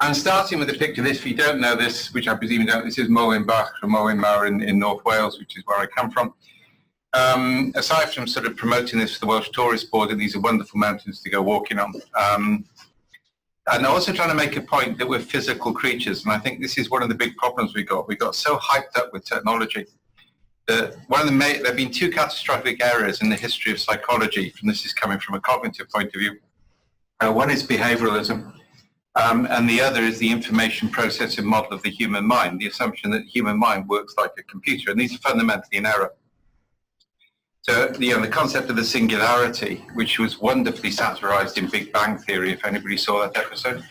I'm starting with a picture. This, if you don't know this, which I presume you don't, this is Moenbach from Moenmawr in North Wales, which is where I come from. Aside from sort of promoting this for the Welsh Tourist Board, and these are wonderful mountains to go walking on, and also trying to make a point that we're physical creatures, and I think this is one of the big problems we got. We got so hyped up with technology that there have been two catastrophic errors in the history of psychology, and this is coming from a cognitive point of view. One is behavioralism, and the other is the information processing model of the human mind, the assumption that the human mind works like a computer, and these are fundamentally in error. So, the concept of the singularity, which was wonderfully satirized in Big Bang Theory, if anybody saw that episode.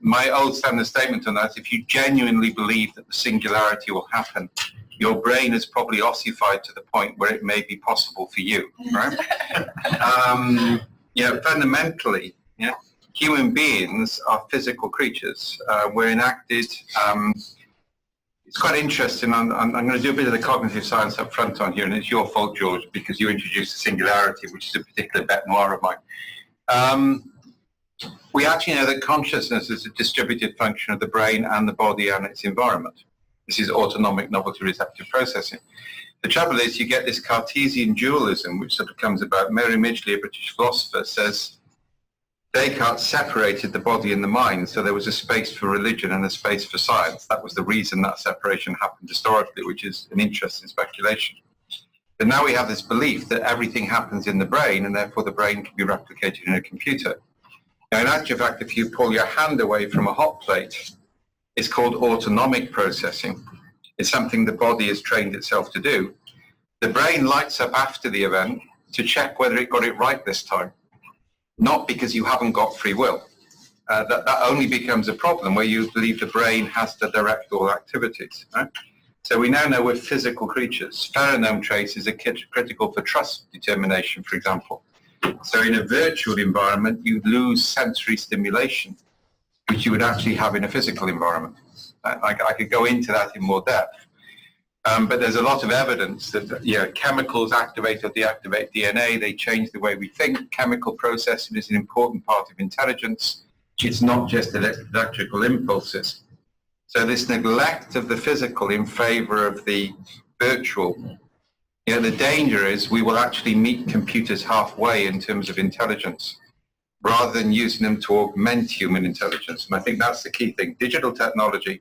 My old standard statement on that, if you genuinely believe that the singularity will happen, your brain is probably ossified to the point where it may be possible for you, right? Fundamentally, human beings are physical creatures. We're enacted. It's quite interesting. I'm going to do a bit of the cognitive science up front on here, and it's your fault, George, because you introduced the singularity, which is a particular bête noire of mine. We actually know that consciousness is a distributed function of the brain and the body and its environment. This is autonomic novelty receptive processing. The trouble is you get this Cartesian dualism, which sort of comes about. Mary Midgley, a British philosopher, says Descartes separated the body and the mind, so there was a space for religion and a space for science. That was the reason that separation happened historically, which is an interesting speculation. But now we have this belief that everything happens in the brain, and therefore the brain can be replicated in a computer. Now, in actual fact, if you pull your hand away from a hot plate, it's called autonomic processing. It's something the body has trained itself to do. The brain lights up after the event to check whether it got it right this time. Not because you haven't got free will. That only becomes a problem where you believe the brain has to direct all activities. Right? So we now know we're physical creatures. Pheromone traces are critical for trust determination, for example. So in a virtual environment, you lose sensory stimulation, which you would actually have in a physical environment. I could go into that in more depth. But there's a lot of evidence that chemicals activate or deactivate DNA. They change the way we think. Chemical processing is an important part of intelligence. It's not just electrical impulses. So this neglect of the physical in favor of the virtual, the danger is we will actually meet computers halfway in terms of intelligence, rather than using them to augment human intelligence. And I think that's the key thing. Digital technology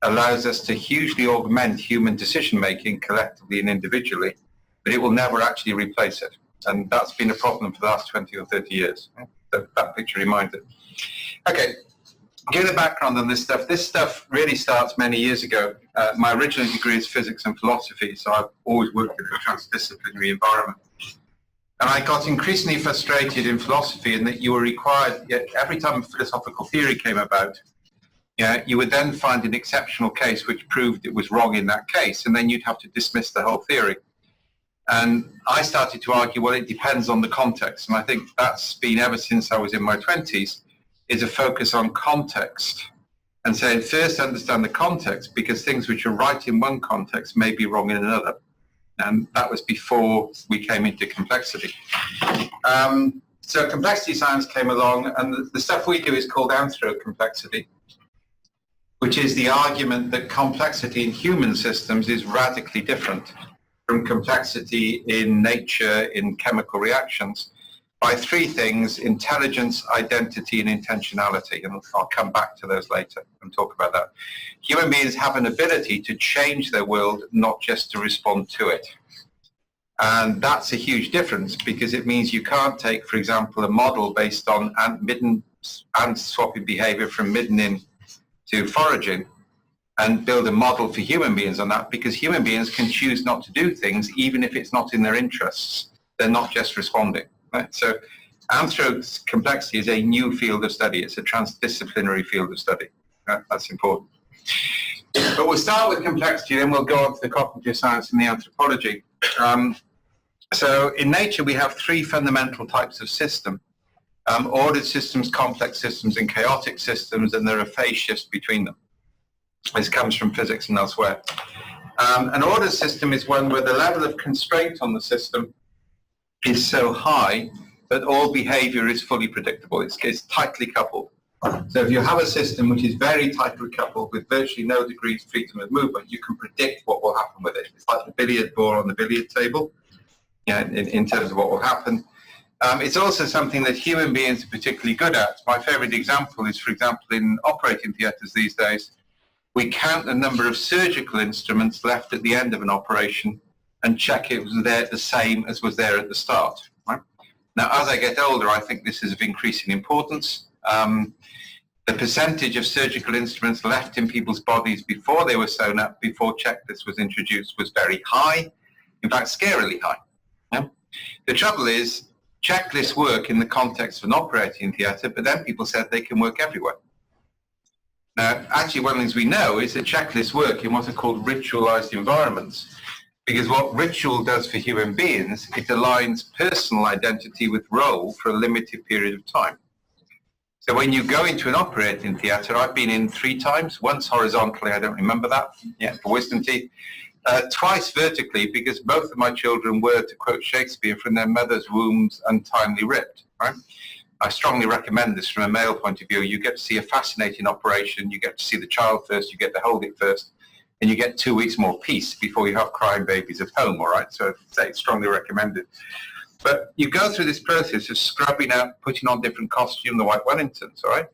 allows us to hugely augment human decision-making collectively and individually, but it will never actually replace it. And that's been a problem for the last 20 or 30 years. That picture reminds it. Okay, give the background on this stuff really starts many years ago. My original degree is physics and philosophy, so I've always worked in a transdisciplinary environment. And I got increasingly frustrated in philosophy in that you were required, every time a philosophical theory came about, you would then find an exceptional case which proved it was wrong in that case, and then you'd have to dismiss the whole theory. And I started to argue, well, it depends on the context. And I think that's been ever since I was in my 20s, is a focus on context. And saying, first understand the context, because things which are right in one context may be wrong in another. And that was before we came into complexity. So complexity science came along, and the stuff we do is called anthro-complexity, which is the argument that complexity in human systems is radically different from complexity in nature, in chemical reactions, by three things: intelligence, identity, and intentionality. And I'll come back to those later and talk about that. Human beings have an ability to change their world, not just to respond to it. And that's a huge difference, because it means you can't take, for example, a model based on ant swapping behavior from middening to foraging and build a model for human beings on that, because human beings can choose not to do things even if it's not in their interests. They're not just responding. Right? So anthro-complexity is a new field of study. It's a transdisciplinary field of study. Right? That's important. But we'll start with complexity, then we'll go on to the cognitive science and the anthropology. So in nature, we have three fundamental types of system: ordered systems, complex systems, and chaotic systems, and there are phase shifts between them. This comes from physics and elsewhere. An ordered system is one where the level of constraint on the system is so high that all behavior is fully predictable. It's tightly coupled. So if you have a system which is very tightly coupled with virtually no degrees of freedom of movement, you can predict what will happen with it. It's like the billiard ball on the billiard table, in terms of what will happen. It's also something that human beings are particularly good at. My favorite example is, for example, in operating theatres these days, we count the number of surgical instruments left at the end of an operation and check it was there the same as was there at the start. Right? Now, as I get older, I think this is of increasing importance. The percentage of surgical instruments left in people's bodies before they were sewn up, before checklist was introduced, was very high, in fact, scarily high. Yeah? The trouble is, checklists work in the context of an operating theatre, but then people said they can work everywhere. Now, actually, one of the things we know is that checklists work in what are called ritualized environments, because what ritual does for human beings, it aligns personal identity with role for a limited period of time. So when you go into an operating theatre, I've been in 3 times, once horizontally, I don't remember that, for wisdom teeth, twice vertically, because both of my children were, to quote Shakespeare, from their mother's wombs untimely ripped, right? I strongly recommend this from a male point of view. You get to see a fascinating operation, you get to see the child first, you get to hold it first, and you get 2 weeks more peace before you have crying babies at home, all right? So I'd strongly recommended. But you go through this process of scrubbing out, putting on different costume, the white Wellingtons, all right?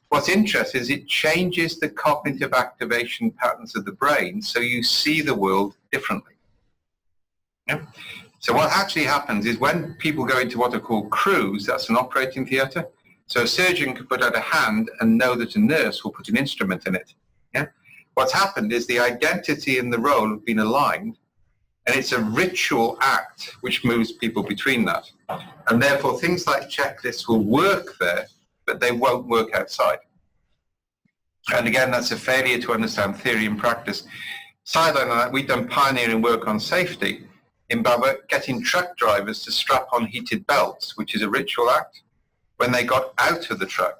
What's interesting is it changes the cognitive activation patterns of the brain, so you see the world differently. Yeah? So what actually happens is when people go into what are called crews, that's an operating theatre, so a surgeon can put out a hand and know that a nurse will put an instrument in it. Yeah? What's happened is the identity and the role have been aligned, and it's a ritual act which moves people between that. And therefore, things like checklists will work there, but they won't work outside. And again, that's a failure to understand theory and practice. Sideline on that, we've done pioneering work on safety in getting truck drivers to strap on heated belts, which is a ritual act. When they got out of the truck,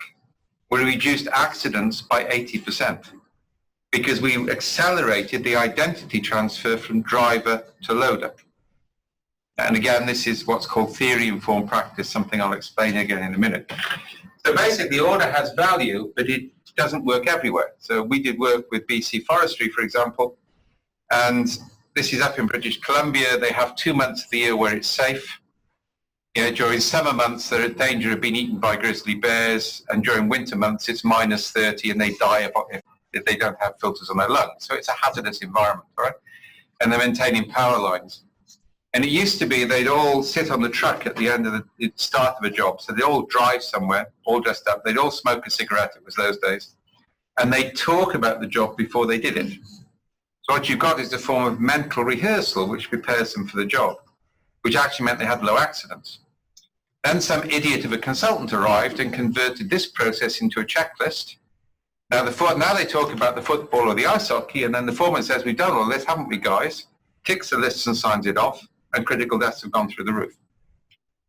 we reduced accidents by 80%. Because we accelerated the identity transfer from driver to loader. And again, this is what's called theory-informed practice, something I'll explain again in a minute. So basically, order has value, but it doesn't work everywhere. So we did work with BC Forestry, for example, and this is up in British Columbia. They have 2 months of the year where it's safe. During summer months, they're at danger of being eaten by grizzly bears, and during winter months, it's minus 30, and they die if they don't have filters on their lungs. So it's a hazardous environment, right? And they're maintaining power lines. And it used to be they'd all sit on the truck at the end of the start of a job. So they all drive somewhere, all dressed up. They'd all smoke a cigarette, it was those days. And they'd talk about the job before they did it. So what you've got is a form of mental rehearsal which prepares them for the job, which actually meant they had low accidents. Then some idiot of a consultant arrived and converted this process into a checklist. Now they talk about the football or the ice hockey, and then the foreman says, we've done all this, haven't we, guys? Ticks the list and signs it off, and critical deaths have gone through the roof.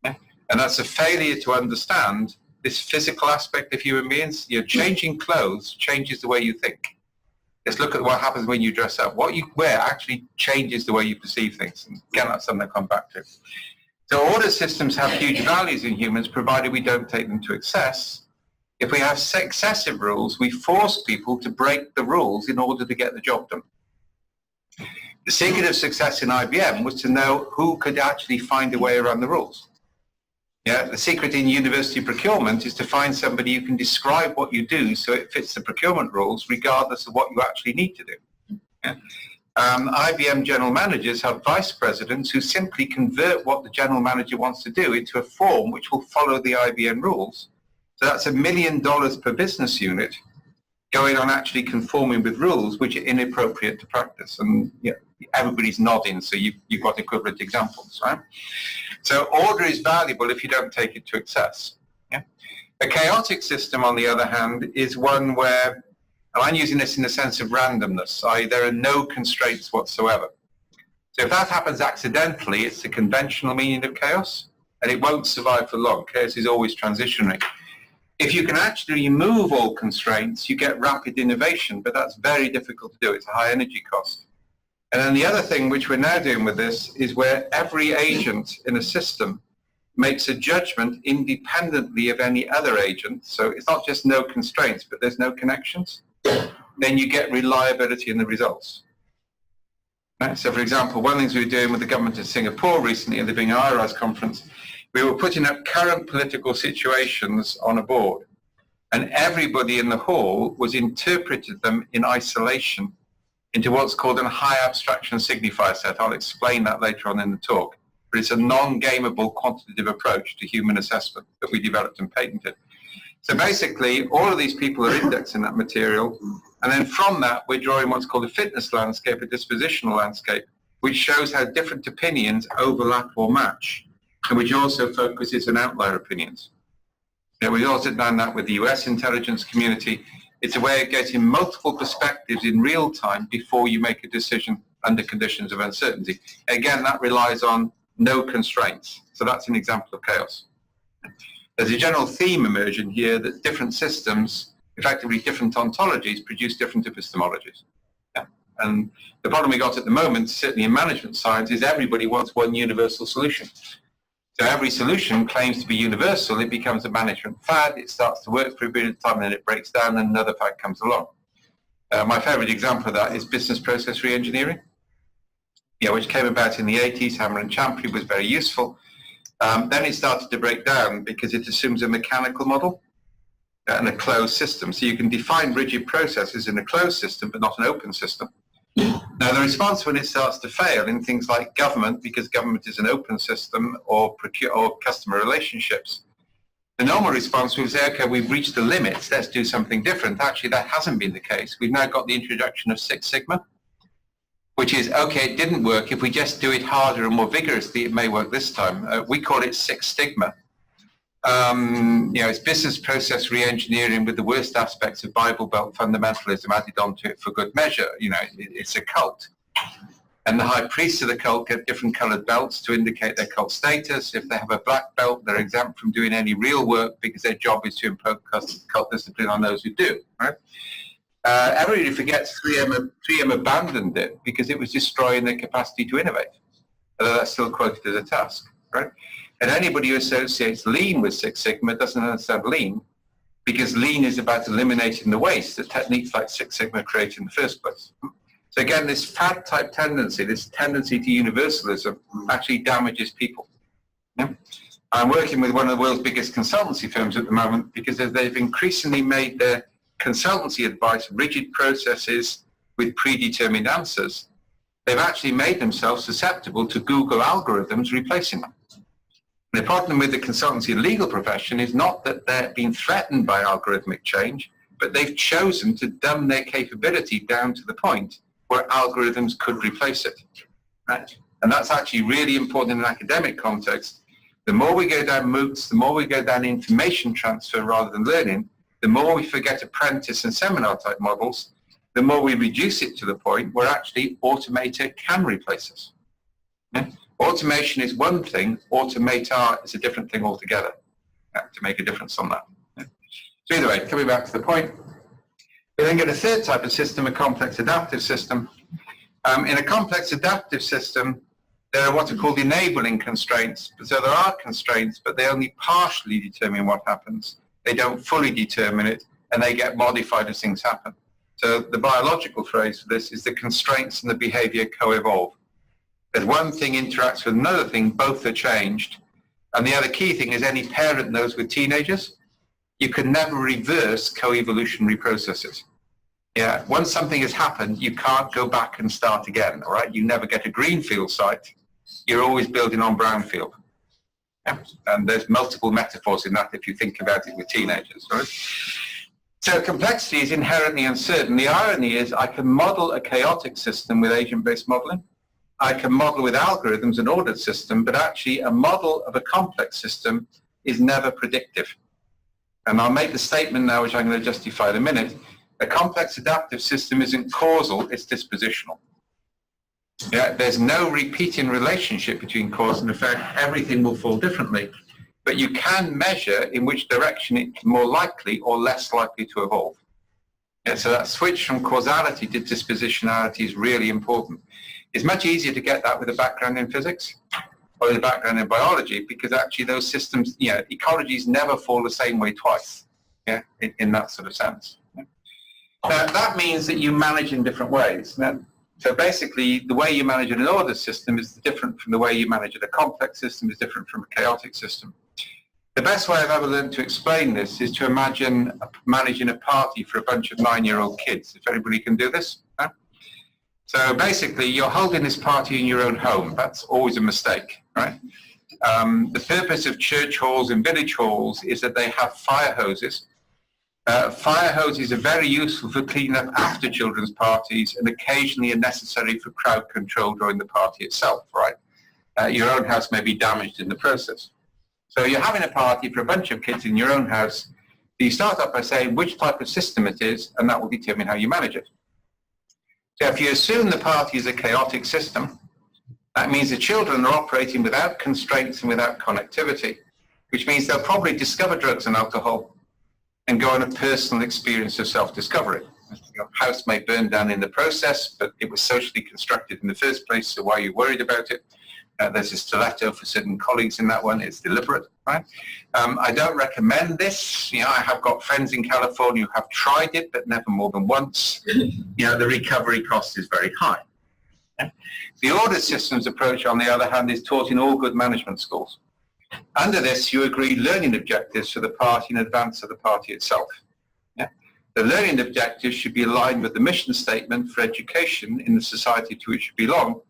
Yeah? And that's a failure to understand this physical aspect of human beings. Changing clothes changes the way you think. Just look at what happens when you dress up. What you wear actually changes the way you perceive things. And again, that's something I'll come back to. So order systems have huge values in humans, provided we don't take them to excess. If we have excessive rules, we force people to break the rules in order to get the job done. The secret of success in IBM was to know who could actually find a way around the rules. The secret in university procurement is to find somebody who can describe what you do so it fits the procurement rules regardless of what you actually need to do. IBM general managers have vice presidents who simply convert what the general manager wants to do into a form which will follow the IBM rules. So that's $1 million per business unit going on actually conforming with rules which are inappropriate to practice. And everybody's nodding, so you've got equivalent examples, right? So order is valuable if you don't take it to excess. A chaotic system, on the other hand, is one where, and I'm using this in the sense of randomness, i.e. there are no constraints whatsoever. So if that happens accidentally, it's the conventional meaning of chaos, and it won't survive for long. Chaos is always transitionary. If you can actually remove all constraints, you get rapid innovation, but that's very difficult to do. It's a high energy cost. And then the other thing which we're now doing with this is where every agent in a system makes a judgment independently of any other agent, so it's not just no constraints, but there's no connections, then you get reliability in the results. Right? So for example, one of the things we were doing with the government of Singapore recently at the Bing IRAS conference, we were putting up current political situations on a board, and everybody in the hall was interpreted them in isolation into what's called a high abstraction signifier set. I'll explain that later on in the talk. But it's a non-gameable quantitative approach to human assessment that we developed and patented. So basically, all of these people are indexing that material, and then from that, we're drawing what's called a fitness landscape, a dispositional landscape, which shows how different opinions overlap or match, and which also focuses on outlier opinions. We've also done that with the US intelligence community. It's a way of getting multiple perspectives in real time before you make a decision under conditions of uncertainty. Again, that relies on no constraints. So that's an example of chaos. There's a general theme emerging here that different systems, effectively different ontologies, produce different epistemologies. Yeah. And the problem we got at the moment, certainly in management science, is everybody wants one universal solution. So every solution claims to be universal, it becomes a management fad, it starts to work for a period of time, and then it breaks down, and another fad comes along. My favorite example of that is business process re-engineering, which came about in the 80s. Hammer and Champion was very useful. Then it started to break down because it assumes a mechanical model and a closed system. So you can define rigid processes in a closed system, but not an open system. Now, the response when it starts to fail in things like government, because government is an open system, or customer relationships, the normal response would say, okay, we've reached the limits, let's do something different. Actually, that hasn't been the case. We've now got the introduction of Six Sigma, which is, okay, it didn't work. If we just do it harder and more vigorously, it may work this time. We call it Six Stigma. It's business process re-engineering with the worst aspects of Bible Belt fundamentalism added onto it for good measure. It's a cult. And the high priests of the cult get different colored belts to indicate their cult status. If they have a black belt, they're exempt from doing any real work because their job is to impose cult discipline on those who do. Right? Everybody forgets 3M abandoned it because it was destroying their capacity to innovate. Although that's still quoted as a task, right? And anybody who associates lean with Six Sigma doesn't understand lean, because lean is about eliminating the waste that techniques like Six Sigma create in the first place. So again, this fad-type tendency, this tendency to universalism, actually damages people. Yeah? I'm working with one of the world's biggest consultancy firms at the moment because they've increasingly made their consultancy advice rigid processes with predetermined answers. They've actually made themselves susceptible to Google algorithms replacing them. The problem with the consultancy and legal profession is not that they're being threatened by algorithmic change, but they've chosen to dumb their capability down to the point where algorithms could replace it. Right? And that's actually really important in an academic context. The more we go down MOOCs, the more we go down information transfer rather than learning, the more we forget apprentice and seminar type models, the more we reduce it to the point where actually automator can replace us. Yeah? Automation is one thing, automator is a different thing altogether, to make a difference on that. Yeah. So either way, coming back to the point, we then get a third type of system, a complex adaptive system. In a complex adaptive system, there are what are called enabling constraints. So there are constraints, but they only partially determine what happens. They don't fully determine it, and they get modified as things happen. So the biological phrase for this is the constraints and the behavior co-evolve. As one thing interacts with another thing, both are changed. And the other key thing is any parent knows with teenagers, you can never reverse co-evolutionary processes. Yeah, once something has happened, you can't go back and start again, all right? You never get a greenfield site. You're always building on brownfield. Yeah. And there's multiple metaphors in that if you think about it with teenagers, right? So complexity is inherently uncertain. The irony is I can model a chaotic system with agent-based modeling. I can model with algorithms an ordered system, but actually a model of a complex system is never predictive. And I'll make the statement now, which I'm going to justify in a minute. A complex adaptive system isn't causal, it's dispositional. Yeah, there's no repeating relationship between cause and effect. Everything will fall differently. But you can measure in which direction it's more likely or less likely to evolve. Yeah, so that switch from causality to dispositionality is really important. It's much easier to get that with a background in physics. or the background in biology, because actually those systems, ecologies never fall the same way twice, in that sort of sense. Now, that means that you manage in different ways. Now, so basically, the way you manage in an ordered system is different from the way you manage in a complex system, is different from a chaotic system. The best way I've ever learned to explain this is to imagine managing a party for a bunch of 9-year-old kids, if anybody can do this. Huh? So basically, you're holding this party in your own home. That's always a mistake, right? The purpose of church halls and village halls is that they have fire hoses. Fire hoses are very useful for cleaning up after children's parties and occasionally are necessary for crowd control during the party itself, right? Your own house may be damaged in the process. So you're having a party for a bunch of kids in your own house. You start off by saying which type of system it is, and that will determine how you manage it. So if you assume the party is a chaotic system, that means the children are operating without constraints and without connectivity, which means they'll probably discover drugs and alcohol and go on a personal experience of self-discovery. Your house may burn down in the process, but it was socially constructed in the first place, so why are you worried about it? There's a stiletto for certain colleagues in that one. It's deliberate, right? I don't recommend this. I have got friends in California who have tried it, but never more than once. The recovery cost is very high. The ordered systems approach, on the other hand, is taught in all good management schools. Under this, you agree learning objectives for the party in advance of the party itself. The learning objectives should be aligned with the mission statement for education in the society to which you belong,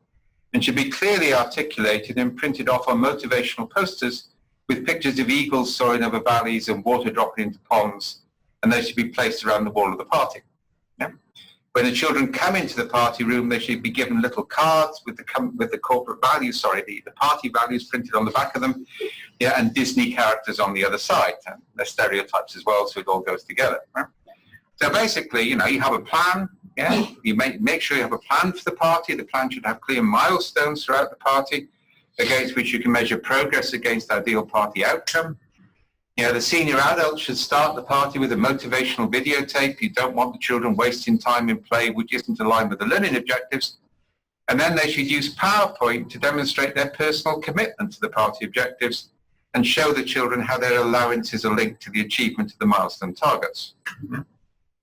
and should be clearly articulated and printed off on motivational posters with pictures of eagles soaring over valleys and water dropping into ponds, and they should be placed around the wall of the party. When the children come into the party room, they should be given little cards with the corporate values, the party values printed on the back of them, and Disney characters on the other side. And they're stereotypes as well, so it all goes together. Right? So basically, you have a plan. You make sure you have a plan for the party. The plan should have clear milestones throughout the party against which you can measure progress against ideal party outcome. The senior adults should start the party with a motivational videotape. You don't want the children wasting time in play which isn't aligned with the learning objectives. And then they should use PowerPoint to demonstrate their personal commitment to the party objectives and show the children how their allowances are linked to the achievement of the milestone targets.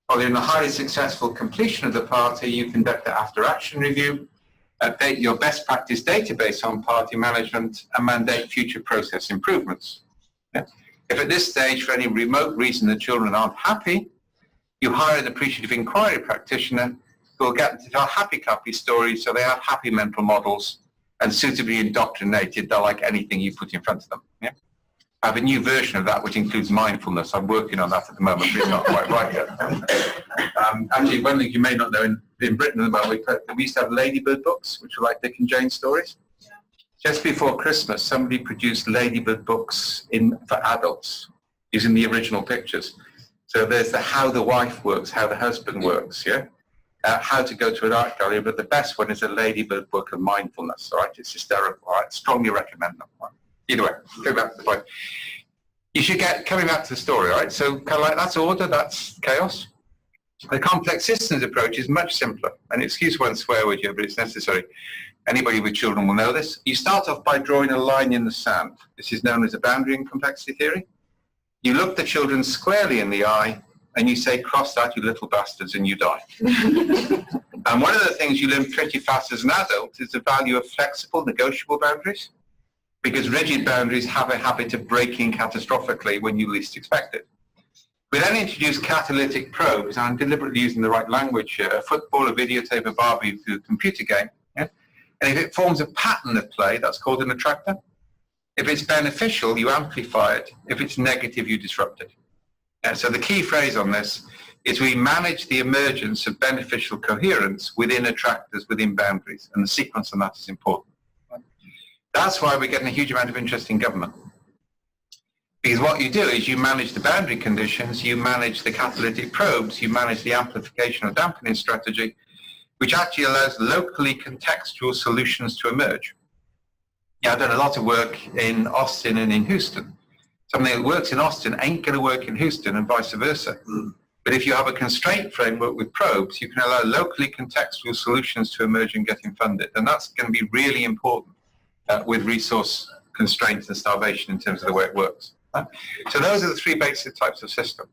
Following a highly successful completion of the party, you conduct an after-action review, update your best practice database on party management, and mandate future process improvements. If at this stage, for any remote reason, the children aren't happy, you hire an appreciative inquiry practitioner who will get them to tell happy clappy stories so they have happy mental models and suitably indoctrinated. They're like anything you put in front of them. I have a new version of that which includes mindfulness. I'm working on that at the moment, but it's not quite right yet. Actually, one thing you may not know, in Britain at the moment, we used to have ladybird books, which were like Dick and Jane stories. Just before Christmas, somebody produced ladybird books for adults using the original pictures. So there's how the wife works, how the husband works, how to go to an art gallery, but the best one is a ladybird book of mindfulness, all right? It's hysterical, all right? Strongly recommend them. Right? Either way, go back to the point. You should coming back to the story, all right? So kind of like that's order, that's chaos. The complex systems approach is much simpler, and excuse one swear word here, but it's necessary. Anybody with children will know this. You start off by drawing a line in the sand. This is known as a boundary and complexity theory. You look the children squarely in the eye, and you say, cross that, you little bastards, and you die. And one of the things you learn pretty fast as an adult is the value of flexible, negotiable boundaries, because rigid boundaries have a habit of breaking catastrophically when you least expect it. We then introduce catalytic probes, and I'm deliberately using the right language here, a football, a videotape, a Barbie to a computer game. And if it forms a pattern of play, that's called an attractor. If it's beneficial, you amplify it. If it's negative, you disrupt it. So the key phrase on this is we manage the emergence of beneficial coherence within attractors, within boundaries, and the sequence on that is important. That's why we're getting a huge amount of interest in government. Because what you do is you manage the boundary conditions, you manage the catalytic probes, you manage the amplification or dampening strategy, which actually allows locally contextual solutions to emerge. I've done a lot of work in Austin and in Houston. Something that works in Austin ain't going to work in Houston and vice versa. But if you have a constraint framework with probes, you can allow locally contextual solutions to emerge and getting funded. And that's going to be really important with resource constraints and starvation in terms of the way it works. So those are the three basic types of system.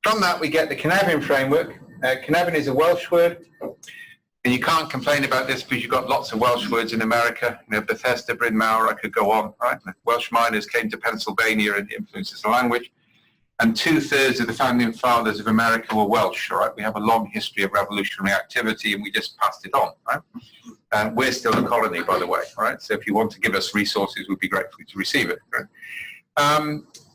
From that, we get the Cynefin framework. Cynefin is a Welsh word, and you can't complain about this because you've got lots of Welsh words in America. You know, Bethesda, Bryn Mawr, I could go on, right? The Welsh miners came to Pennsylvania and influences the language. And 2/3 of the founding fathers of America were Welsh, all right? We have a long history of revolutionary activity, and we just passed it on, right? And we're still a colony, by the way, all right? So if you want to give us resources, we'd be grateful to receive it, right?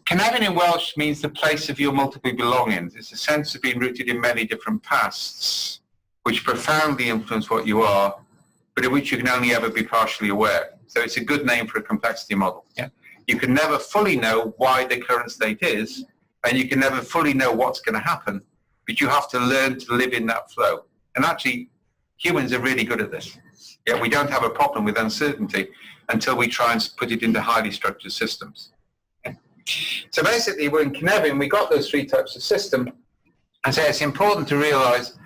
Cynefin in Welsh means the place of your multiple belongings. It's a sense of being rooted in many different pasts, which profoundly influence what you are, but of which you can only ever be partially aware. So it's a good name for a complexity model. Yeah? You can never fully know why the current state is, and you can never fully know what's going to happen, but you have to learn to live in that flow. And actually, humans are really good at this. Yeah, we don't have a problem with uncertainty until we try and put it into highly structured systems. Okay. So basically, we're in Cynefin, we got those three types of system, and so it's important to realize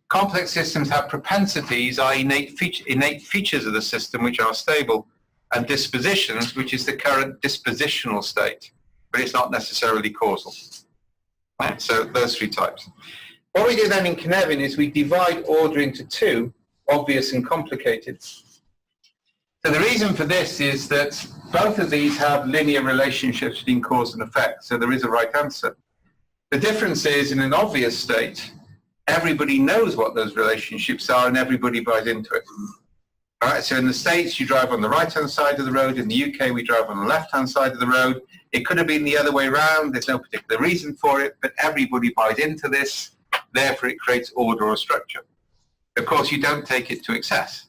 complex systems have propensities, innate features of the system which are stable, and dispositions, which is the current dispositional state, but it's not necessarily causal. Right? So those three types. What we do then in Cynefin is we divide order into two, obvious and complicated. So the reason for this is that both of these have linear relationships between cause and effect, so there is a right answer. The difference is, in an obvious state, everybody knows what those relationships are and everybody buys into it. All right, so in the States, you drive on the right-hand side of the road. In the UK, we drive on the left-hand side of the road. It could have been the other way around. There's no particular reason for it, but everybody buys into this. Therefore, it creates order or structure. Of course, you don't take it to excess.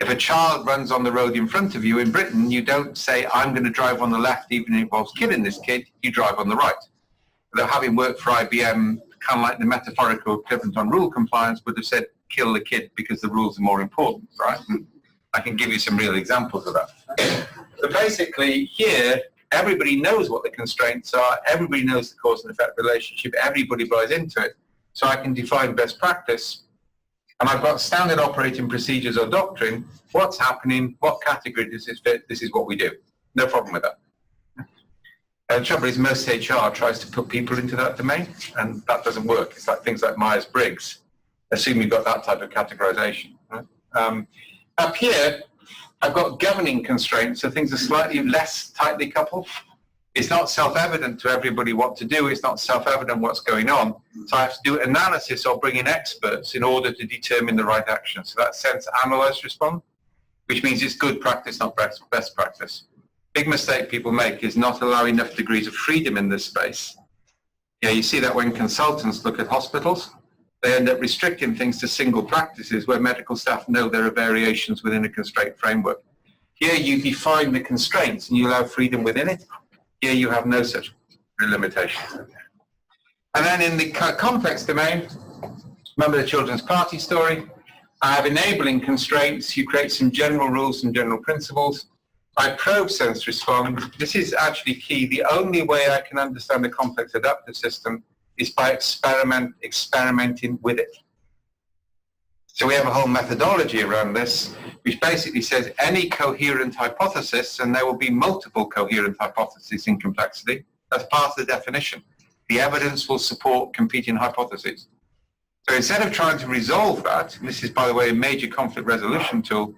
If a child runs on the road in front of you in Britain, you don't say, I'm going to drive on the left, even if it involves killing this kid. You drive on the right. Though having worked for IBM, kind of like the metaphorical equivalent on rule compliance would have said, kill the kid because the rules are more important, right? And I can give you some real examples of that. But basically here, everybody knows what the constraints are, everybody knows the cause and effect relationship, everybody buys into it. So I can define best practice, and I've got standard operating procedures or doctrine, what's happening, what category does this fit, this is what we do. No problem with that. The trouble is most HR tries to put people into that domain, and that doesn't work. It's like things like Myers-Briggs. Assume you've got that type of categorization. Right? Up here, I've got governing constraints, so things are slightly less tightly coupled. It's not self-evident to everybody what to do. It's not self-evident what's going on. So I have to do analysis or bring in experts in order to determine the right action. So that sense, analyze, respond, which means it's good practice, not best practice. Big mistake people make is not allow enough degrees of freedom in this space. Yeah, you see that when consultants look at hospitals, they end up restricting things to single practices where medical staff know there are variations within a constraint framework. Here you define the constraints and you allow freedom within it. Here you have no such limitations. And then in the complex domain, remember the children's party story? I have enabling constraints. You create some general rules and general principles. I probe, sense, respond. This is actually key. The only way I can understand a complex adaptive system is by experimenting with it. So we have a whole methodology around this, which basically says any coherent hypothesis, and there will be multiple coherent hypotheses in complexity, that's part of the definition. The evidence will support competing hypotheses. So instead of trying to resolve that, and this is, by the way, a major conflict resolution tool,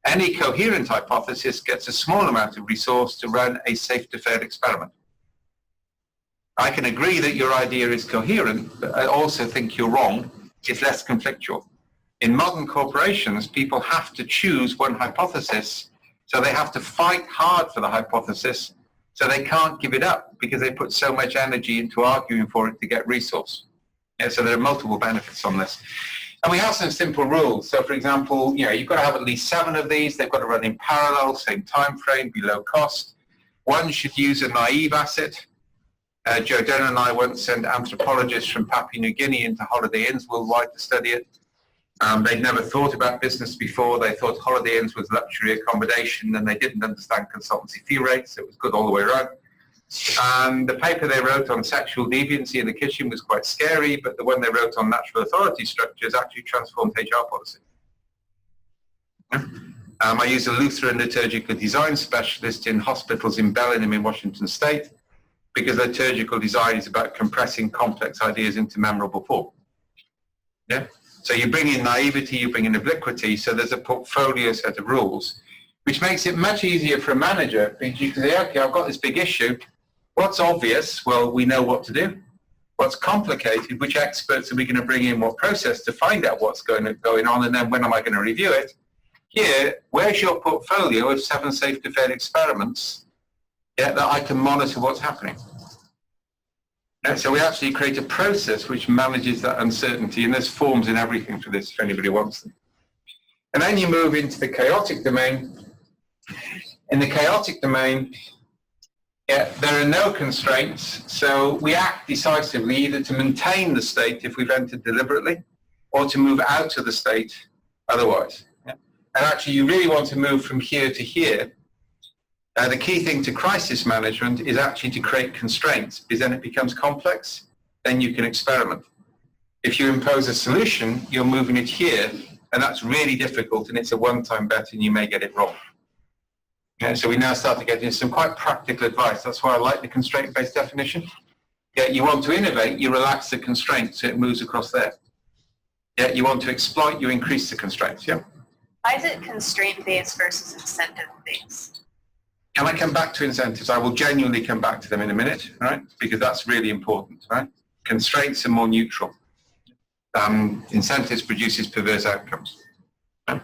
any coherent hypothesis gets a small amount of resource to run a safe to fail experiment. I can agree that your idea is coherent, but I also think you're wrong. It's less conflictual. In modern corporations, people have to choose one hypothesis, so they have to fight hard for the hypothesis, so they can't give it up because they put so much energy into arguing for it to get resource. Yeah, so there are multiple benefits on this. And we have some simple rules. So for example, you've got to have at least 7 of these. They've got to run in parallel, same time frame, be low cost. One should use a naive asset. Joe Denner and I once sent anthropologists from Papua New Guinea into Holiday Inns worldwide to study it. They'd never thought about business before. They thought Holiday Inns was luxury accommodation, and they didn't understand consultancy fee rates. It was good all the way around. And the paper they wrote on sexual deviancy in the kitchen was quite scary, but the one they wrote on natural authority structures actually transformed HR policy. I use a Lutheran liturgical design specialist in hospitals in Bellingham in Washington State, because liturgical design is about compressing complex ideas into memorable form. Yeah. So you bring in naivety, you bring in obliquity, so there's a portfolio set of rules, which makes it much easier for a manager, because you can say, okay, I've got this big issue. What's obvious? Well, we know what to do. What's complicated? Which experts are we going to bring in? What process to find out what's going on? And then when am I going to review it? Here, where's your portfolio of 7 safe to fail experiments, yeah, that I can monitor what's happening? And so we actually create a process which manages that uncertainty, and there's forms in everything for this if anybody wants them. And then you move into the chaotic domain. In the chaotic domain, yeah, there are no constraints, so we act decisively either to maintain the state if we've entered deliberately, or to move out of the state otherwise. Yeah. And actually, you really want to move from here to here. The key thing to crisis management is actually to create constraints, because then it becomes complex, then you can experiment. If you impose a solution, you're moving it here, and that's really difficult, and it's a one-time bet, and you may get it wrong. Yeah, so we now start to get into some quite practical advice. That's why I like the constraint-based definition. Yeah, you want to innovate, you relax the constraint so it moves across there. Yeah, you want to exploit, you increase the constraints. Yeah. Why is it constraint-based versus incentive-based? Can I come back to incentives? I will genuinely come back to them in a minute, right? Because that's really important, right? Constraints are more neutral. Incentives produces perverse outcomes. Right?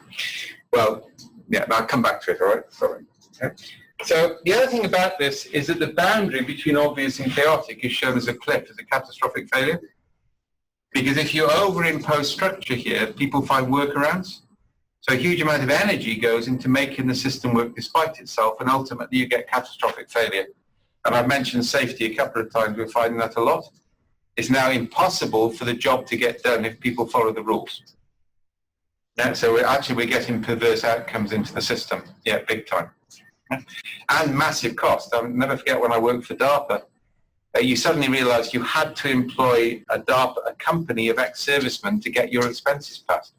Well, yeah, I'll come back to it, all right? Sorry. Okay. So the other thing about this is that the boundary between obvious and chaotic is shown as a cliff, as a catastrophic failure. Because if you overimpose structure here, people find workarounds. So a huge amount of energy goes into making the system work despite itself, and ultimately you get catastrophic failure. And I've mentioned safety a couple of times, we're finding that a lot. It's now impossible for the job to get done if people follow the rules. Yeah, so we're getting perverse outcomes into the system, yeah, big time. And massive cost. I'll never forget when I worked for DARPA, you suddenly realized you had to employ a company of ex-servicemen to get your expenses passed.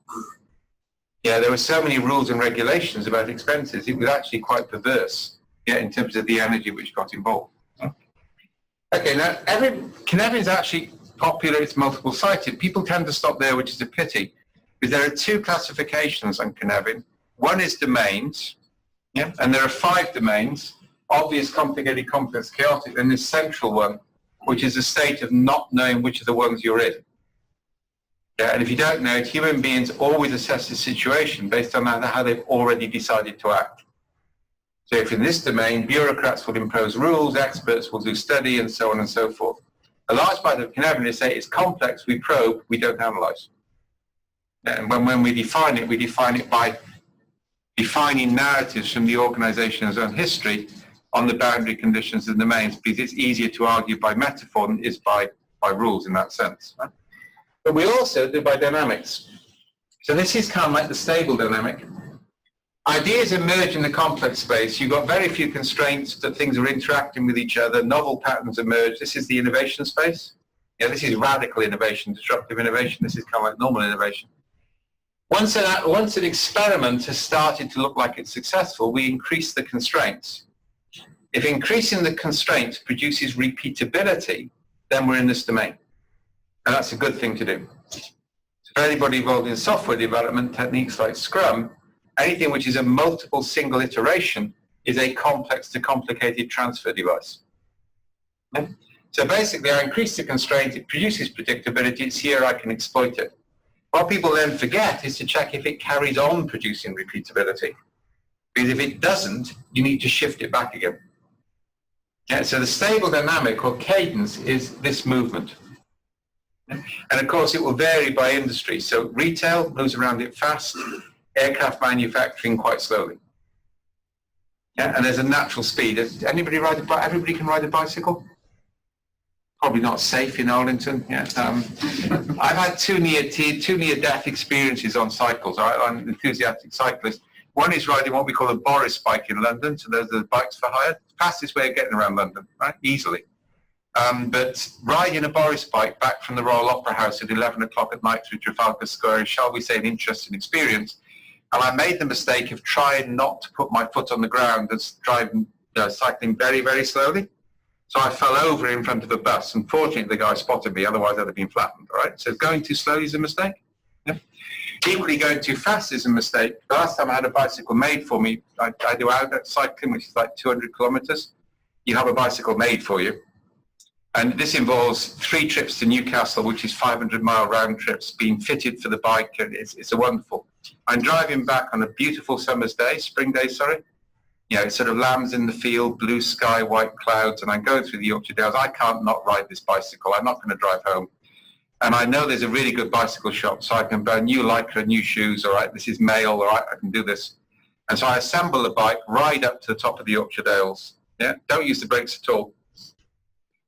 Yeah, there were so many rules and regulations about expenses, it was actually quite perverse, yeah, in terms of the energy which got involved. Okay, now, Cynefin is actually popular, it's multiple cited. People tend to stop there, which is a pity, because there are 2 classifications on Cynefin. One is domains, yeah, and there are 5 domains: obvious, complicated, complex, chaotic, and this central one, which is a state of not knowing which of the ones you're in. Yeah, and if you don't know it, human beings always assess the situation based on how they've already decided to act. So if in this domain, bureaucrats will impose rules, experts will do study, and so on and so forth. A large part of Cynefin is say it's complex, we probe, we don't analyze. And when we define it by defining narratives from the organization's own history on the boundary conditions and domains, because it's easier to argue by metaphor than it is by rules in that sense. Right? But we also do by dynamics. So this is kind of like the stable dynamic. Ideas emerge in the complex space. You've got very few constraints, that things are interacting with each other, novel patterns emerge. This is the innovation space. Yeah, this is radical innovation, disruptive innovation. This is kind of like normal innovation. Once an experiment has started to look like it's successful, we increase the constraints. If increasing the constraints produces repeatability, then we're in this domain. And that's a good thing to do. So for anybody involved in software development, techniques like Scrum, anything which is a multiple single iteration is a complex to complicated transfer device. Okay? So basically, I increase the constraint, it produces predictability, it's here, I can exploit it. What people then forget is to check if it carries on producing repeatability. Because if it doesn't, you need to shift it back again. Yeah, so the stable dynamic or cadence is this movement. And of course, it will vary by industry. So retail moves around it fast, aircraft manufacturing quite slowly. Yeah, and there's a natural speed. Anybody ride a bike? Everybody can ride a bicycle? Probably not safe in Arlington. Yeah. I've had two near-death experiences on cycles. I'm an enthusiastic cyclist. One is riding what we call a Boris bike in London. So those are the bikes for hire. Fastest way of getting around London, right? Easily. But riding a Boris bike back from the Royal Opera House at 11 o'clock at night through Trafalgar Square is, shall we say, an interesting experience. And I made the mistake of trying not to put my foot on the ground and driving, cycling very, very slowly. So I fell over in front of a bus. Unfortunately, the guy spotted me, otherwise I'd have been flattened, all right? So going too slowly is a mistake. Yeah. Equally, going too fast is a mistake. The last time I had a bicycle made for me, I do outdoor cycling, which is like 200 kilometers. You have a bicycle made for you. And this involves 3 trips to Newcastle, which is 500-mile round trips, being fitted for the bike, and it's a wonderful. I'm driving back on a beautiful summer's day, spring day, sorry. It sort of lambs in the field, blue sky, white clouds, and I'm going through the Yorkshire Dales. I can't not ride this bicycle. I'm not going to drive home. And I know there's a really good bicycle shop, so I can buy new Lycra, new shoes, all right, this is male, all right, I can do this. And so I assemble the bike, ride up to the top of the Yorkshire Dales, don't use the brakes at all.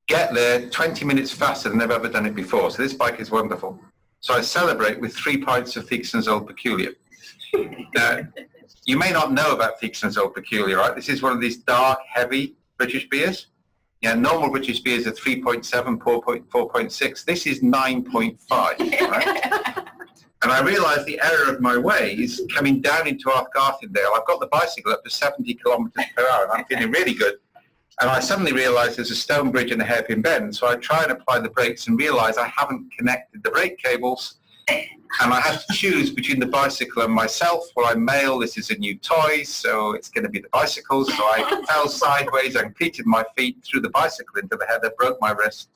Get there 20 minutes faster than I've ever done it before, so this bike is wonderful. So I celebrate with 3 pints of Theakson's Old Peculiar. You may not know about Theakson's Old Peculiar, right? This is one of these dark, heavy British beers. Normal British beers are 3.7, 4.6. This is 9.5, right? And I realised the error of my ways coming down into Arthgarthendale. I've got the bicycle up to 70 kilometres per hour, and I'm feeling really good. And I suddenly realised there's a stone bridge and a hairpin bend, so I try and apply the brakes and realise I haven't connected the brake cables. And I had to choose between the bicycle and myself. Well, I'm male, this is a new toy, so it's going to be the bicycle. So I fell sideways, I completed my feet, threw the bicycle into the heather, broke my wrist.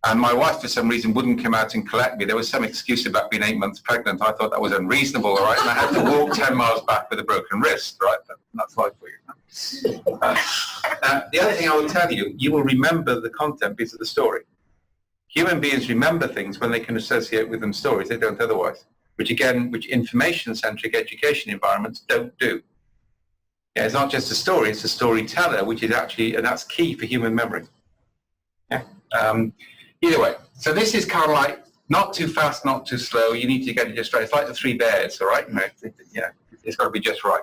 And my wife, for some reason, wouldn't come out and collect me. There was some excuse about being 8 months pregnant. I thought that was unreasonable, all right? And I had to walk 10 miles back with a broken wrist, right? That's life for you. The other thing I will tell you, you will remember the content piece of the story. Human beings remember things when they can associate with them stories. They don't otherwise, which information-centric education environments don't do. It's not just a story, it's a storyteller, which is actually, and that's key for human memory. Either way, so this is kind of like not too fast, not too slow. You need to get it just right. It's like the 3 bears, all right? It's got to be just right.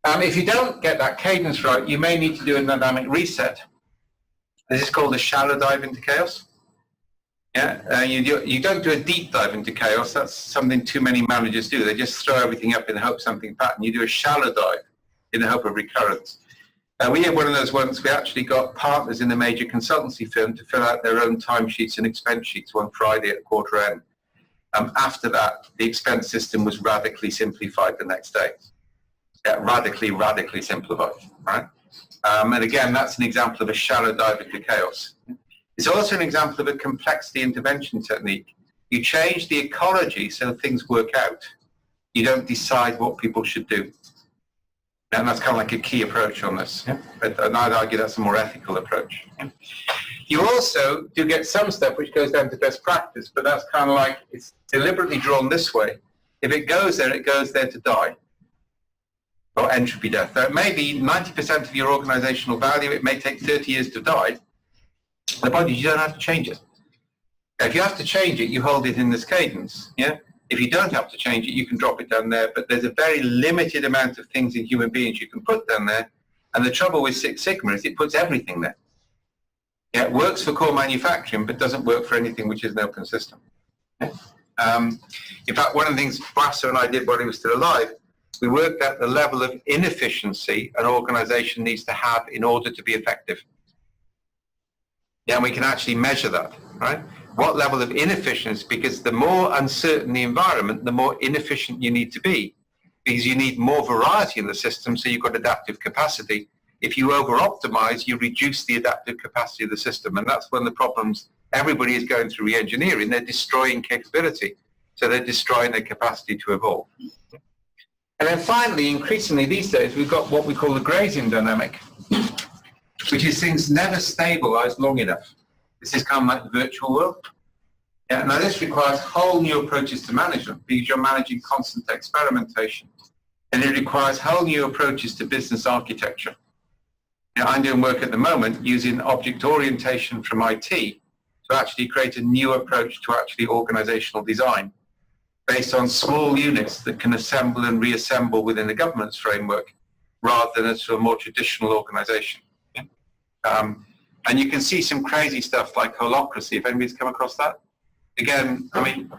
If you don't get that cadence right, you may need to do a dynamic reset. This is called a shallow dive into chaos. You don't do a deep dive into chaos. That's something too many managers do. They just throw everything up in the hope of something pattern. You do a shallow dive in the hope of recurrence. We had one of those once. We actually got partners in a major consultancy firm to fill out their own timesheets and expense sheets one Friday at quarter end. After that, the expense system was radically simplified the next day. Radically simplified, right? And again, that's an example of a shallow dive into chaos. It's also an example of a complexity intervention technique. You change the ecology so things work out. You don't decide what people should do. And that's kind of like a key approach on this. But I'd argue that's a more ethical approach. You also do get some stuff which goes down to best practice, but that's kind of like it's deliberately drawn this way. If it goes there to die. Or entropy death. There may be 90% of your organizational value. It may take 30 years to die. The point is you don't have to change it. If you have to change it, you hold it in this cadence. If you don't have to change it, you can drop it down there. But there's a very limited amount of things in human beings you can put down there. And the trouble with Six Sigma is it puts everything there. It works for core manufacturing, but doesn't work for anything which is an open system. In fact, one of the things Brasser and I did while he was still alive, we worked at the level of inefficiency an organization needs to have in order to be effective. And we can actually measure that, right? What level of inefficiency, because the more uncertain the environment, the more inefficient you need to be, because you need more variety in the system, so you've got adaptive capacity. If you over-optimize, you reduce the adaptive capacity of the system, and that's one of the problems everybody is going through re-engineering. They're destroying capability, so they're destroying their capacity to evolve. And then finally, increasingly these days, we've got what we call the grazing dynamic, which is things never stabilized long enough. This is kind of like the virtual world. Now this requires whole new approaches to management because you're managing constant experimentation. And it requires whole new approaches to business architecture. I'm doing work at the moment using object orientation from IT to actually create a new approach to actually organizational design based on small units that can assemble and reassemble within the government's framework rather than as a more traditional organization. And you can see some crazy stuff like holacracy, if anybody's come across that. Again, I mean,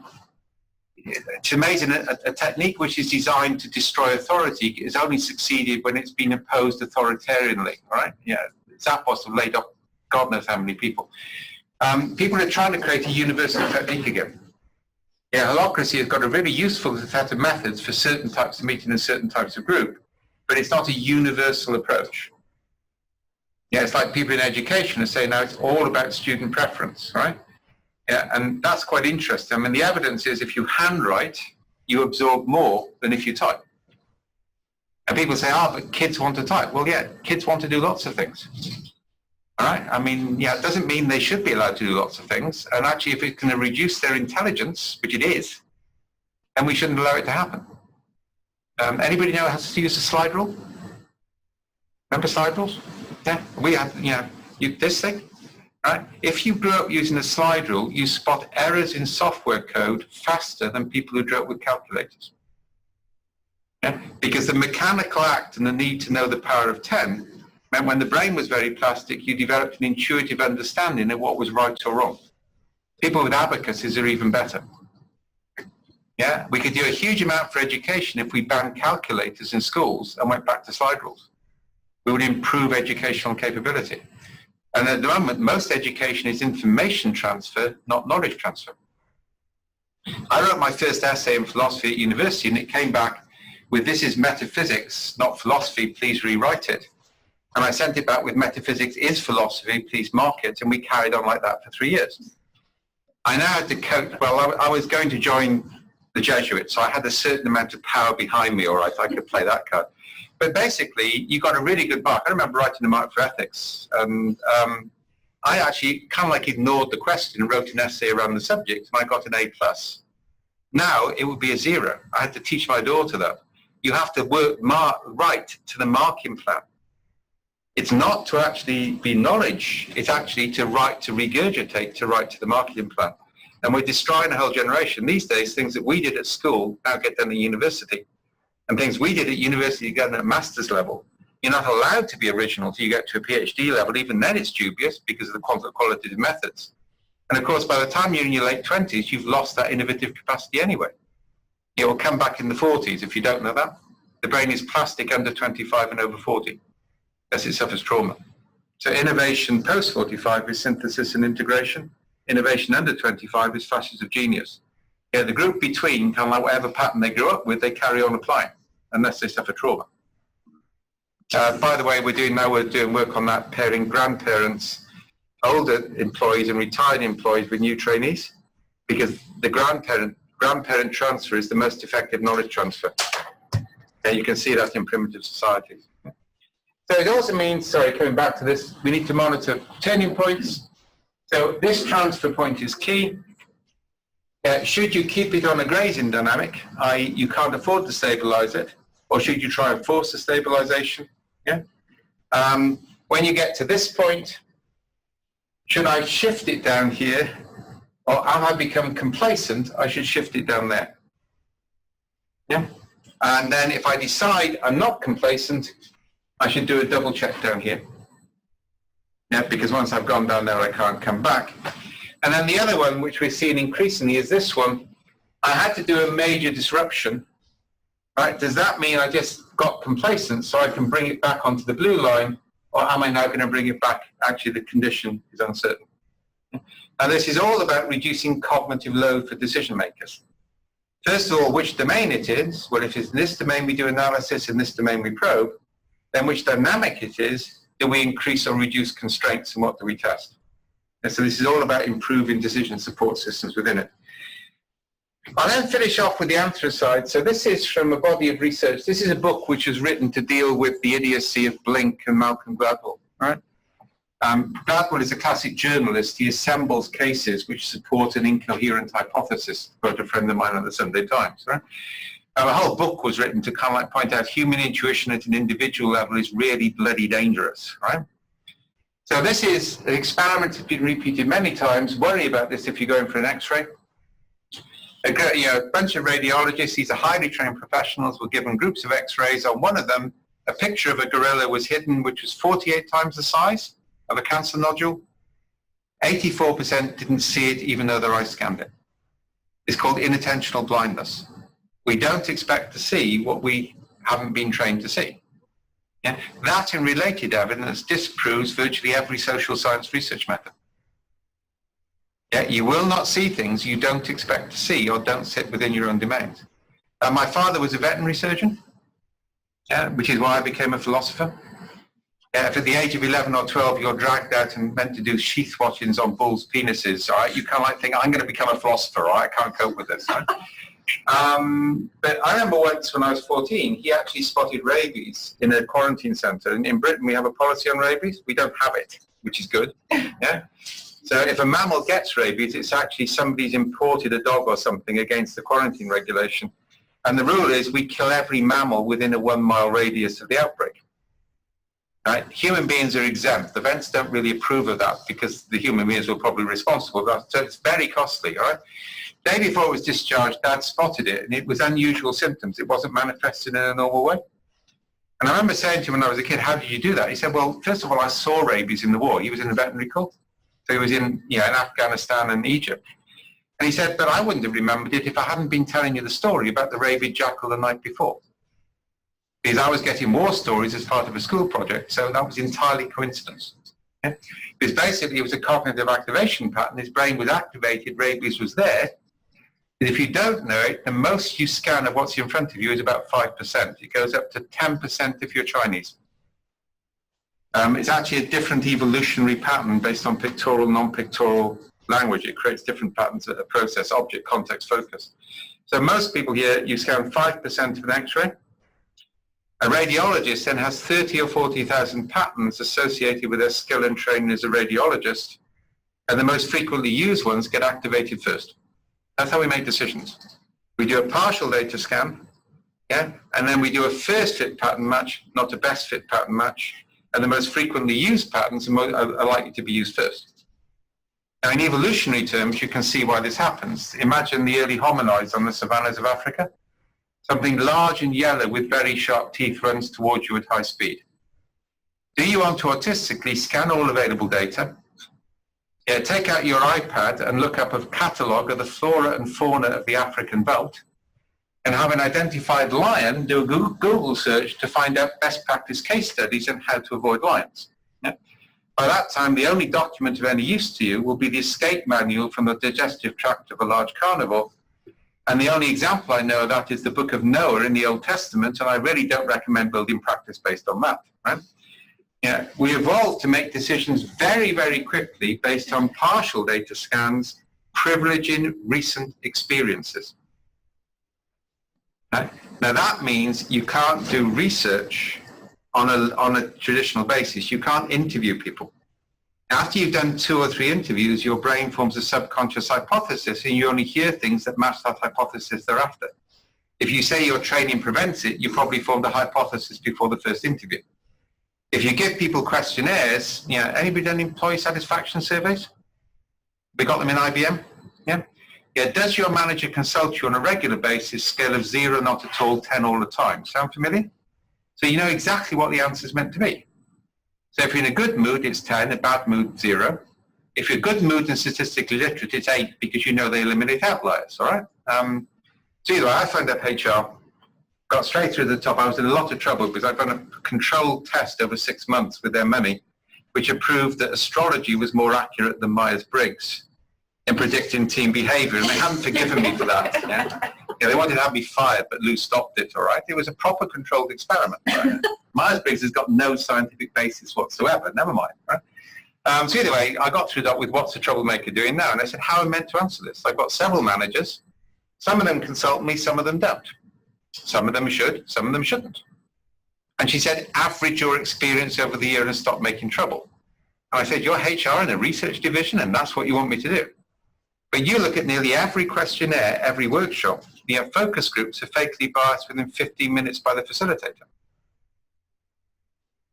it's amazing, a technique which is designed to destroy authority is only succeeded when it's been imposed authoritarianly, all right? Yeah, Zappos have laid off God knows how many people. People are trying to create a universal technique again. Yeah, holacracy has got a really useful set of methods for certain types of meeting and certain types of group, but it's not a universal approach. Yeah, it's like people in education are saying now it's all about student preference, right? Yeah, and that's quite interesting. I mean, the evidence is if you handwrite, you absorb more than if you type. And people say, oh, but kids want to type. Well, yeah, kids want to do lots of things. All right? I mean, yeah, it doesn't mean they should be allowed to do lots of things. And actually, if it's going to reduce their intelligence, which it is, then we shouldn't allow it to happen. Anybody know how to use a slide rule? Remember slide rules? Yeah, we have, this thing, right? If you grew up using a slide rule, you spot errors in software code faster than people who grew up with calculators. Yeah? Because the mechanical act and the need to know the power of 10 meant when the brain was very plastic, you developed an intuitive understanding of what was right or wrong. People with abacuses are even better. Yeah, we could do a huge amount for education if we banned calculators in schools and went back to slide rules. We would improve educational capability. And at the moment, most education is information transfer, not knowledge transfer. I wrote my first essay in philosophy at university, and it came back with, this is metaphysics, not philosophy, please rewrite it. And I sent it back with, metaphysics is philosophy, please mark it, and we carried on like that for 3 years. I now had to coach, well, I was going to join the Jesuits, so I had a certain amount of power behind me, all right, I could play that card. But basically, you got a really good mark. I remember writing a mark for ethics, and I actually kind of like ignored the question and wrote an essay around the subject, and I got an A+. Now, it would be a 0. I had to teach my daughter that. You have to write to the marking plan. It's not to actually be knowledge, it's actually to write, to regurgitate, to write to the marketing plan. And we're destroying a whole generation. These days, things that we did at school now get done at university. And things we did at university get done at master's level. You're not allowed to be original until you get to a PhD level. Even then it's dubious because of the qualitative methods. And of course, by the time you're in your late 20s, you've lost that innovative capacity anyway. It will come back in the 40s if you don't know that. The brain is plastic under 25 and over 40. As it suffers trauma. So innovation post 45 is synthesis and integration. Innovation under 25 is flashes of genius. Yeah, the group between, kind of like whatever pattern they grew up with, they carry on applying, unless they suffer trauma. By the way, we're doing work on that, pairing grandparents, older employees and retired employees with new trainees, because the grandparent transfer is the most effective knowledge transfer. Yeah, you can see that in primitive societies. So it also means, coming back to this, we need to monitor turning points. So this transfer point is key. Should you keep it on a grazing dynamic, i.e. you can't afford to stabilize it, or should you try and force a stabilization? Yeah. When you get to this point, should I shift it down here, or have I become complacent, I should shift it down there. Yeah. And then if I decide I'm not complacent, I should do a double check down here. Yeah, because once I've gone down there, I can't come back. And then the other one, which we're seeing increasingly, is this one. I had to do a major disruption. Right? Does that mean I just got complacent so I can bring it back onto the blue line, or am I now going to bring it back? Actually, the condition is uncertain. And this is all about reducing cognitive load for decision makers. First of all, which domain it is. Well, if it's in this domain we do analysis, in this domain we probe, then which dynamic it is, do we increase or reduce constraints, and what do we test? And so this is all about improving decision support systems within it. I'll then finish off with the anthracite. So this is from a body of research. This is a book which was written to deal with the idiocy of Blink and Malcolm Gladwell. Right? Gladwell is a classic journalist. He assembles cases which support an incoherent hypothesis, quote a friend of mine at the Sunday Times. Right? A whole book was written to kind of like point out human intuition at an individual level is really bloody dangerous, right? So this is an experiment that's been repeated many times. Worry about this if you're going for an X-ray. A bunch of radiologists, these are highly trained professionals, were given groups of X-rays. On one of them, a picture of a gorilla was hidden, which was 48 times the size of a cancer nodule. 84% didn't see it, even though their eyes scanned it. It's called inattentional blindness. We don't expect to see what we haven't been trained to see. Yeah? That and related evidence disproves virtually every social science research method. Yeah? You will not see things you don't expect to see or don't sit within your own domains. My father was a veterinary surgeon, which is why I became a philosopher. If at the age of 11 or 12 you're dragged out and meant to do sheath washings on bulls' penises, all right, you kind of like think, I'm going to become a philosopher, all right? I can't cope with this. Right? But I remember once when I was 14, he actually spotted rabies in a quarantine center. And in Britain, we have a policy on rabies. We don't have it, which is good. Yeah. So if a mammal gets rabies, it's actually somebody's imported a dog or something against the quarantine regulation. And the rule is we kill every mammal within a 1 mile radius of the outbreak. Right? Human beings are exempt. The vets don't really approve of that because the human beings were probably responsible for that. So it's very costly. All right? The day before it was discharged, Dad spotted it, and it was unusual symptoms. It wasn't manifested in a normal way. And I remember saying to him when I was a kid, how did you do that? He said, well, first of all, I saw rabies in the war. He was in the veterinary corps. So he was in Afghanistan and Egypt. And he said, but I wouldn't have remembered it if I hadn't been telling you the story about the rabid jackal the night before. Because I was getting war stories as part of a school project, so that was entirely coincidence. Yeah? Because basically it was a cognitive activation pattern. His brain was activated, rabies was there. And if you don't know it, the most you scan of what's in front of you is about 5%. It goes up to 10% if you're Chinese. It's actually a different evolutionary pattern based on pictorial, non-pictorial language. It creates different patterns of process, object, context, focus. So most people here, you scan 5% of an X-ray. A radiologist then has 30 or 40,000 patterns associated with their skill and training as a radiologist, and the most frequently used ones get activated first. That's how we make decisions. We do a partial data scan, yeah, and then we do a first fit pattern match, not a best fit pattern match, and the most frequently used patterns are likely to be used first. Now, in evolutionary terms, you can see why this happens. Imagine the early hominids on the savannas of Africa. Something large and yellow with very sharp teeth runs towards you at high speed. Do you want to artistically scan all available data? Yeah, take out your iPad and look up a catalogue of the flora and fauna of the African belt, and have an identified lion do a Google search to find out best practice case studies on how to avoid lions. Yeah? By that time, the only document of any use to you will be the escape manual from the digestive tract of a large carnivore. And the only example I know of that is the book of Noah in the Old Testament, and I really don't recommend building practice based on that. Right? Yeah, we evolved to make decisions very, very quickly based on partial data scans, privileging recent experiences. Right? Now that means you can't do research on a traditional basis. You can't interview people. After you've done 2 or 3 interviews, your brain forms a subconscious hypothesis, and you only hear things that match that hypothesis thereafter. If you say your training prevents it, you probably formed a hypothesis before the first interview. If you give people questionnaires, anybody done employee satisfaction surveys? We got them in IBM? Yeah. Does your manager consult you on a regular basis, scale of 0, not at all, 10 all the time? Sound familiar? So you know exactly what the answer is meant to be. So if you're in a good mood, it's 10, a bad mood, 0. If you're good mood and statistically literate, it's 8 because you know they eliminate outliers, all right? So either way, I phoned up HR, got straight through the top. I was in a lot of trouble because I'd done a controlled test over 6 months with their money, which had proved that astrology was more accurate than Myers-Briggs in predicting team behavior, and they hadn't forgiven me for that. Yeah, they wanted to have me fired, but Lou stopped it, all right? It was a proper controlled experiment, right? Myers-Briggs has got no scientific basis whatsoever, never mind, right? So anyway, I got through that with what's the troublemaker doing now, and I said, how am I meant to answer this? I've got several managers. Some of them consult me, some of them don't. Some of them should, some of them shouldn't. And she said, average your experience over the year and stop making trouble. And I said, you're HR in a research division, and that's what you want me to do. But you look at nearly every questionnaire, every workshop, the focus groups are fatally biased within 15 minutes by the facilitator.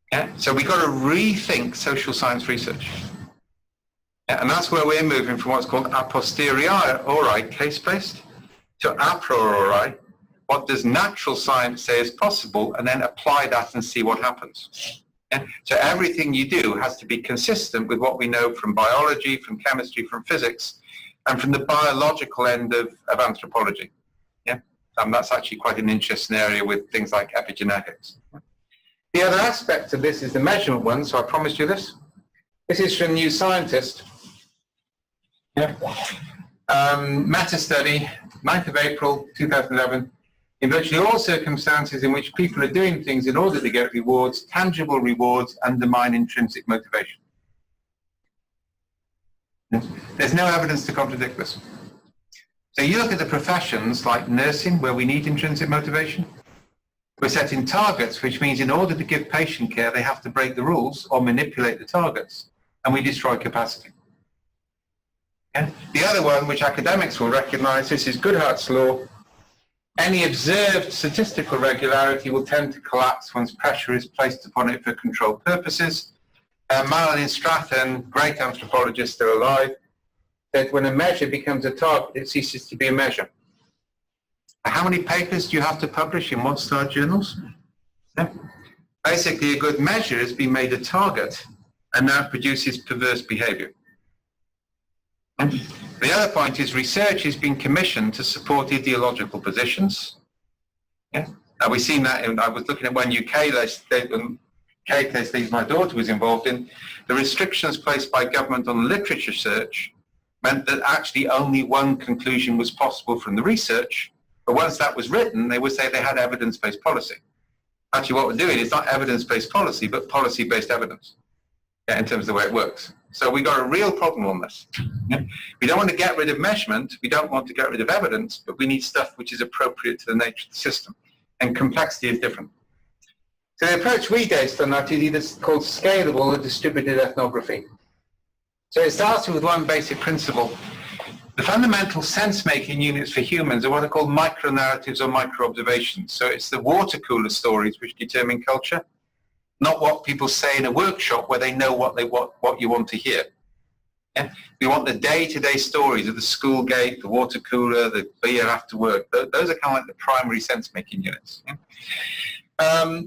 Yeah? So we've got to rethink social science research. Yeah? And that's where we're moving from what's called a posteriori case-based to a priori, what does natural science say is possible, and then apply that and see what happens. Yeah? So everything you do has to be consistent with what we know from biology, from chemistry, from physics, and from the biological end of anthropology. Yeah, that's actually quite an interesting area with things like epigenetics. The other aspect of this is the measurement one, so I promised you this. This is from New Scientist. Yeah. Meta-study, 9th of April 2011. In virtually all circumstances in which people are doing things in order to get rewards, tangible rewards undermine intrinsic motivation. There's no evidence to contradict this. So you look at the professions like nursing, where we need intrinsic motivation. We're setting targets, which means in order to give patient care, they have to break the rules or manipulate the targets, and we destroy capacity. Okay? The other one, which academics will recognize, this is Goodhart's law. Any observed statistical regularity will tend to collapse once pressure is placed upon it for control purposes. Marilyn Stratton, great anthropologist still alive, said when a measure becomes a target, it ceases to be a measure. How many papers do you have to publish in one-star journals? Yeah. Basically, a good measure has been made a target and now produces perverse behavior. And the other point is research has been commissioned to support ideological positions. Yeah. We've seen that, I was looking at one UK case my daughter was involved in. The restrictions placed by government on literature search meant that actually only one conclusion was possible from the research. But once that was written, they would say they had evidence-based policy. Actually, what we're doing is not evidence-based policy, but policy-based evidence, yeah, in terms of the way it works. So we've got a real problem on this. Yeah? We don't want to get rid of measurement. We don't want to get rid of evidence, but we need stuff which is appropriate to the nature of the system. And complexity is different. So the approach we based on that is either called scalable or distributed ethnography. So it starts with one basic principle. The fundamental sense-making units for humans are what are called micro-narratives or micro-observations. So it's the water cooler stories which determine culture, not what people say in a workshop where they know what you want to hear. Yeah? We want the day-to-day stories of the school gate, the water cooler, the beer after work. Those are kind of like the primary sense-making units. Yeah?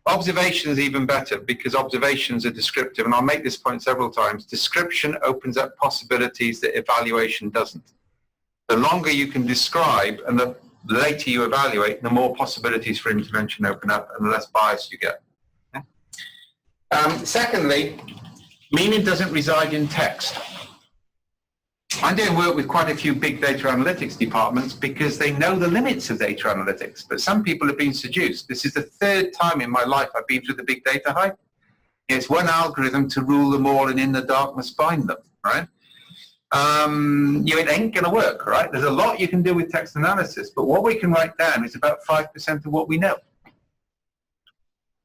Observation is even better because observations are descriptive, and I'll make this point several times. Description opens up possibilities that evaluation doesn't. The longer you can describe and the later you evaluate, the more possibilities for intervention open up and the less bias you get. Secondly, meaning doesn't reside in text. I'm doing work with quite a few big data analytics departments because they know the limits of data analytics, but some people have been seduced. This is the third time in my life I've been through the big data hype. It's one algorithm to rule them all and in the darkness find them, right? It ain't going to work, right? There's a lot you can do with text analysis, but what we can write down is about 5% of what we know,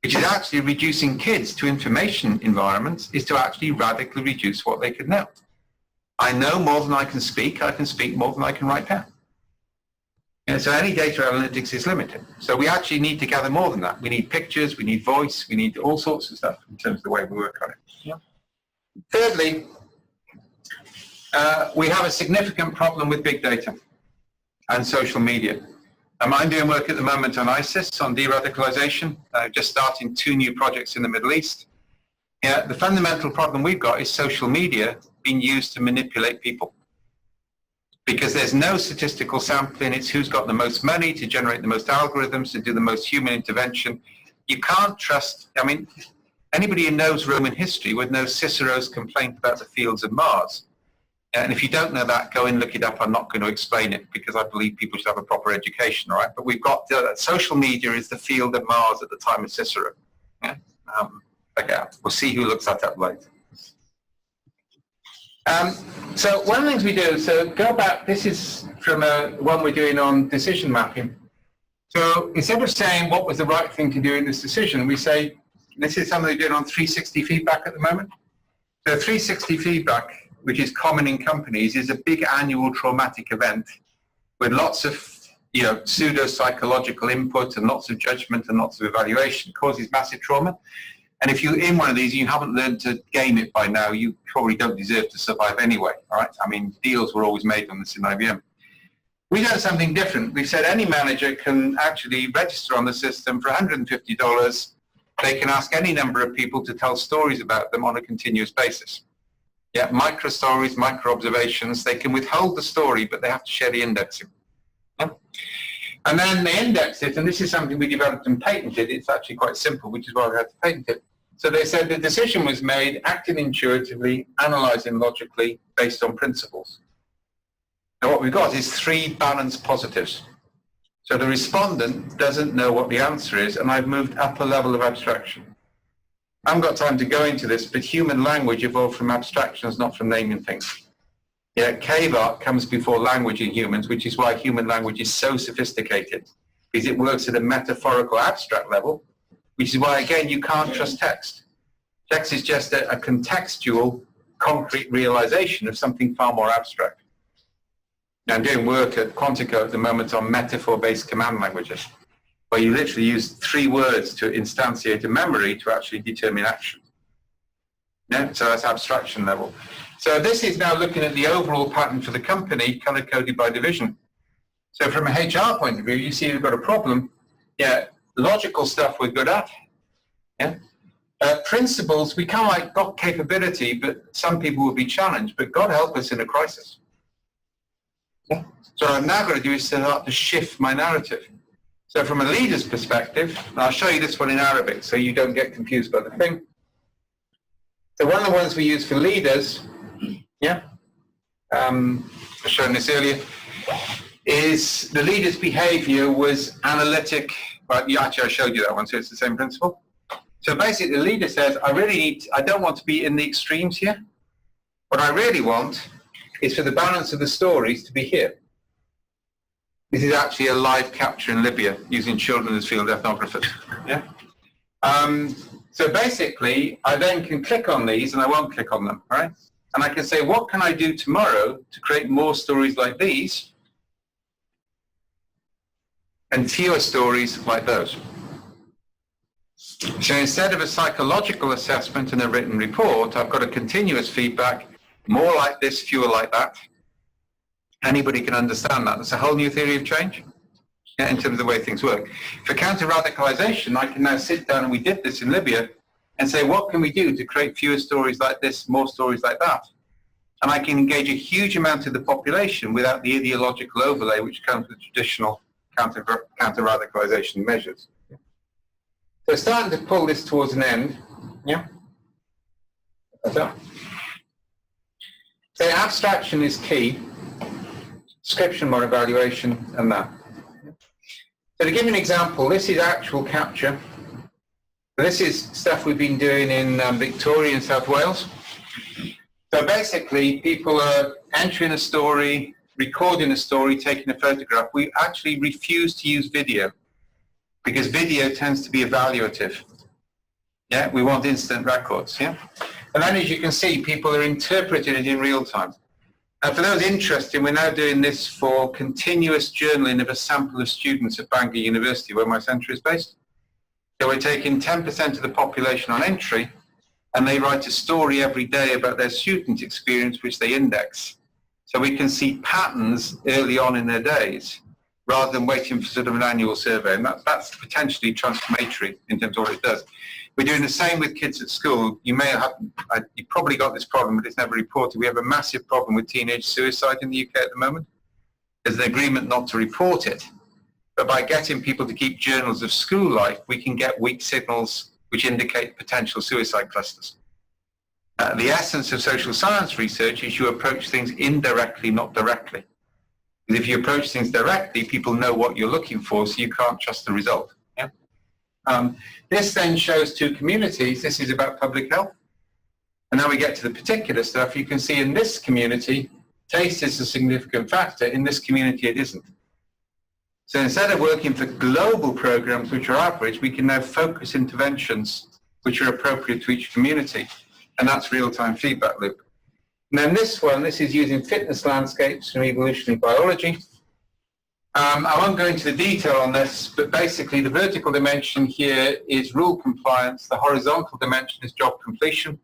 which is actually reducing kids to information environments is to actually radically reduce what they could know. I know more than I can speak more than I can write down. And so any data analytics is limited. So we actually need to gather more than that. We need pictures, we need voice, we need all sorts of stuff in terms of the way we work on it. Yeah. Thirdly, we have a significant problem with big data and social media. I'm doing work at the moment on ISIS, on de-radicalization, just starting 2 new projects in the Middle East. Yeah, the fundamental problem we've got is social media being used to manipulate people. Because there's no statistical sampling, it's who's got the most money to generate the most algorithms, to do the most human intervention. You can't trust, anybody who knows Roman history would know Cicero's complaint about the fields of Mars. And if you don't know that, go and look it up. I'm not going to explain it because I believe people should have a proper education, all right? But we've got, social media is the field of Mars at the time of Cicero. Yeah? Okay, we'll see who looks that up later. So one of the things we do, so go back, this is from one we're doing on decision mapping. So instead of saying what was the right thing to do in this decision, we say, this is something we're doing on 360 feedback at the moment. So 360 feedback, which is common in companies, is a big annual traumatic event with lots of pseudo-psychological input and lots of judgment and lots of evaluation. It causes massive trauma. And if you're in one of these and you haven't learned to game it by now, you probably don't deserve to survive anyway, all right? Deals were always made on this in IBM. We've done something different. We've said any manager can actually register on the system for $150. They can ask any number of people to tell stories about them on a continuous basis. Yeah, micro stories, micro observations. They can withhold the story, but they have to share the indexing. Yeah? And then they index it, and this is something we developed and patented. It's actually quite simple, which is why we had to patent it. So they said the decision was made, acting intuitively, analysing logically, based on principles. Now what we've got is 3 balanced positives. So the respondent doesn't know what the answer is, and I've moved up a level of abstraction. I haven't got time to go into this, but human language evolved from abstractions, not from naming things. Yeah, cave art comes before language in humans, which is why human language is so sophisticated, because it works at a metaphorical abstract level, which is why, again, you can't trust text. Text is just a contextual, concrete realization of something far more abstract. Now, I'm doing work at Quantico at the moment on metaphor-based command languages, where you literally use 3 words to instantiate a memory to actually determine action. Yeah, so that's abstraction level. So this is now looking at the overall pattern for the company, color-coded by division. So from a HR point of view, you see we've got a problem. Yeah, logical stuff we're good at. Yeah. Principles, we kind of like got capability, but some people will be challenged, but God help us in a crisis. Yeah. So what I've now got to do is start to shift my narrative. So from a leader's perspective, and I'll show you this one in Arabic so you don't get confused by the thing. So one of the ones we use for leaders, yeah, I've shown this earlier, is the leader's behavior was analytic. Well, actually, I showed you that one, so it's the same principle. So basically, the leader says, I don't want to be in the extremes here. What I really want is for the balance of the stories to be here. This is actually a live capture in Libya using children as field ethnographers. Yeah. So basically, I then can click on these, and I won't click on them, right? And I can say, what can I do tomorrow to create more stories like these and fewer stories like those? So instead of a psychological assessment and a written report, I've got a continuous feedback, more like this, fewer like that. Anybody can understand that. That's a whole new theory of change, yeah, in terms of the way things work. For counter-radicalization, I can now sit down, and we did this in Libya, and say, what can we do to create fewer stories like this, more stories like that? And I can engage a huge amount of the population without the ideological overlay which comes with traditional counter-radicalization measures. So starting to pull this towards an end, yeah? So abstraction is key, description, more evaluation, and that. So to give you an example, this is actual capture. This is stuff we've been doing in Victoria in South Wales. So basically, people are entering a story, recording a story, taking a photograph. We actually refuse to use video because video tends to be evaluative. Yeah, we want instant records. Yeah, and then as you can see, people are interpreting it in real time. And for those interested, we're now doing this for continuous journaling of a sample of students at Bangor University, where my centre is based. So we're taking 10% of the population on entry, and they write a story every day about their student experience, which they index. So we can see patterns early on in their days, rather than waiting for sort of an annual survey. And that's potentially transformatory in terms of what it does. We're doing the same with kids at school. You probably got this problem, but it's never reported. We have a massive problem with teenage suicide in the UK at the moment. There's an agreement not to report it. But by getting people to keep journals of school life, we can get weak signals which indicate potential suicide clusters. The essence of social science research is you approach things indirectly, not directly. Because if you approach things directly, people know what you're looking for, so you can't trust the result. Yeah? This then shows 2 communities. This is about public health. And now we get to the particular stuff. You can see in this community, taste is a significant factor. In this community, it isn't. So instead of working for global programs which are average, we can now focus interventions which are appropriate to each community. And that's real-time feedback loop. And then this is using fitness landscapes from evolutionary biology. I won't go into the detail on this, but basically the vertical dimension here is rule compliance. The horizontal dimension is job completion.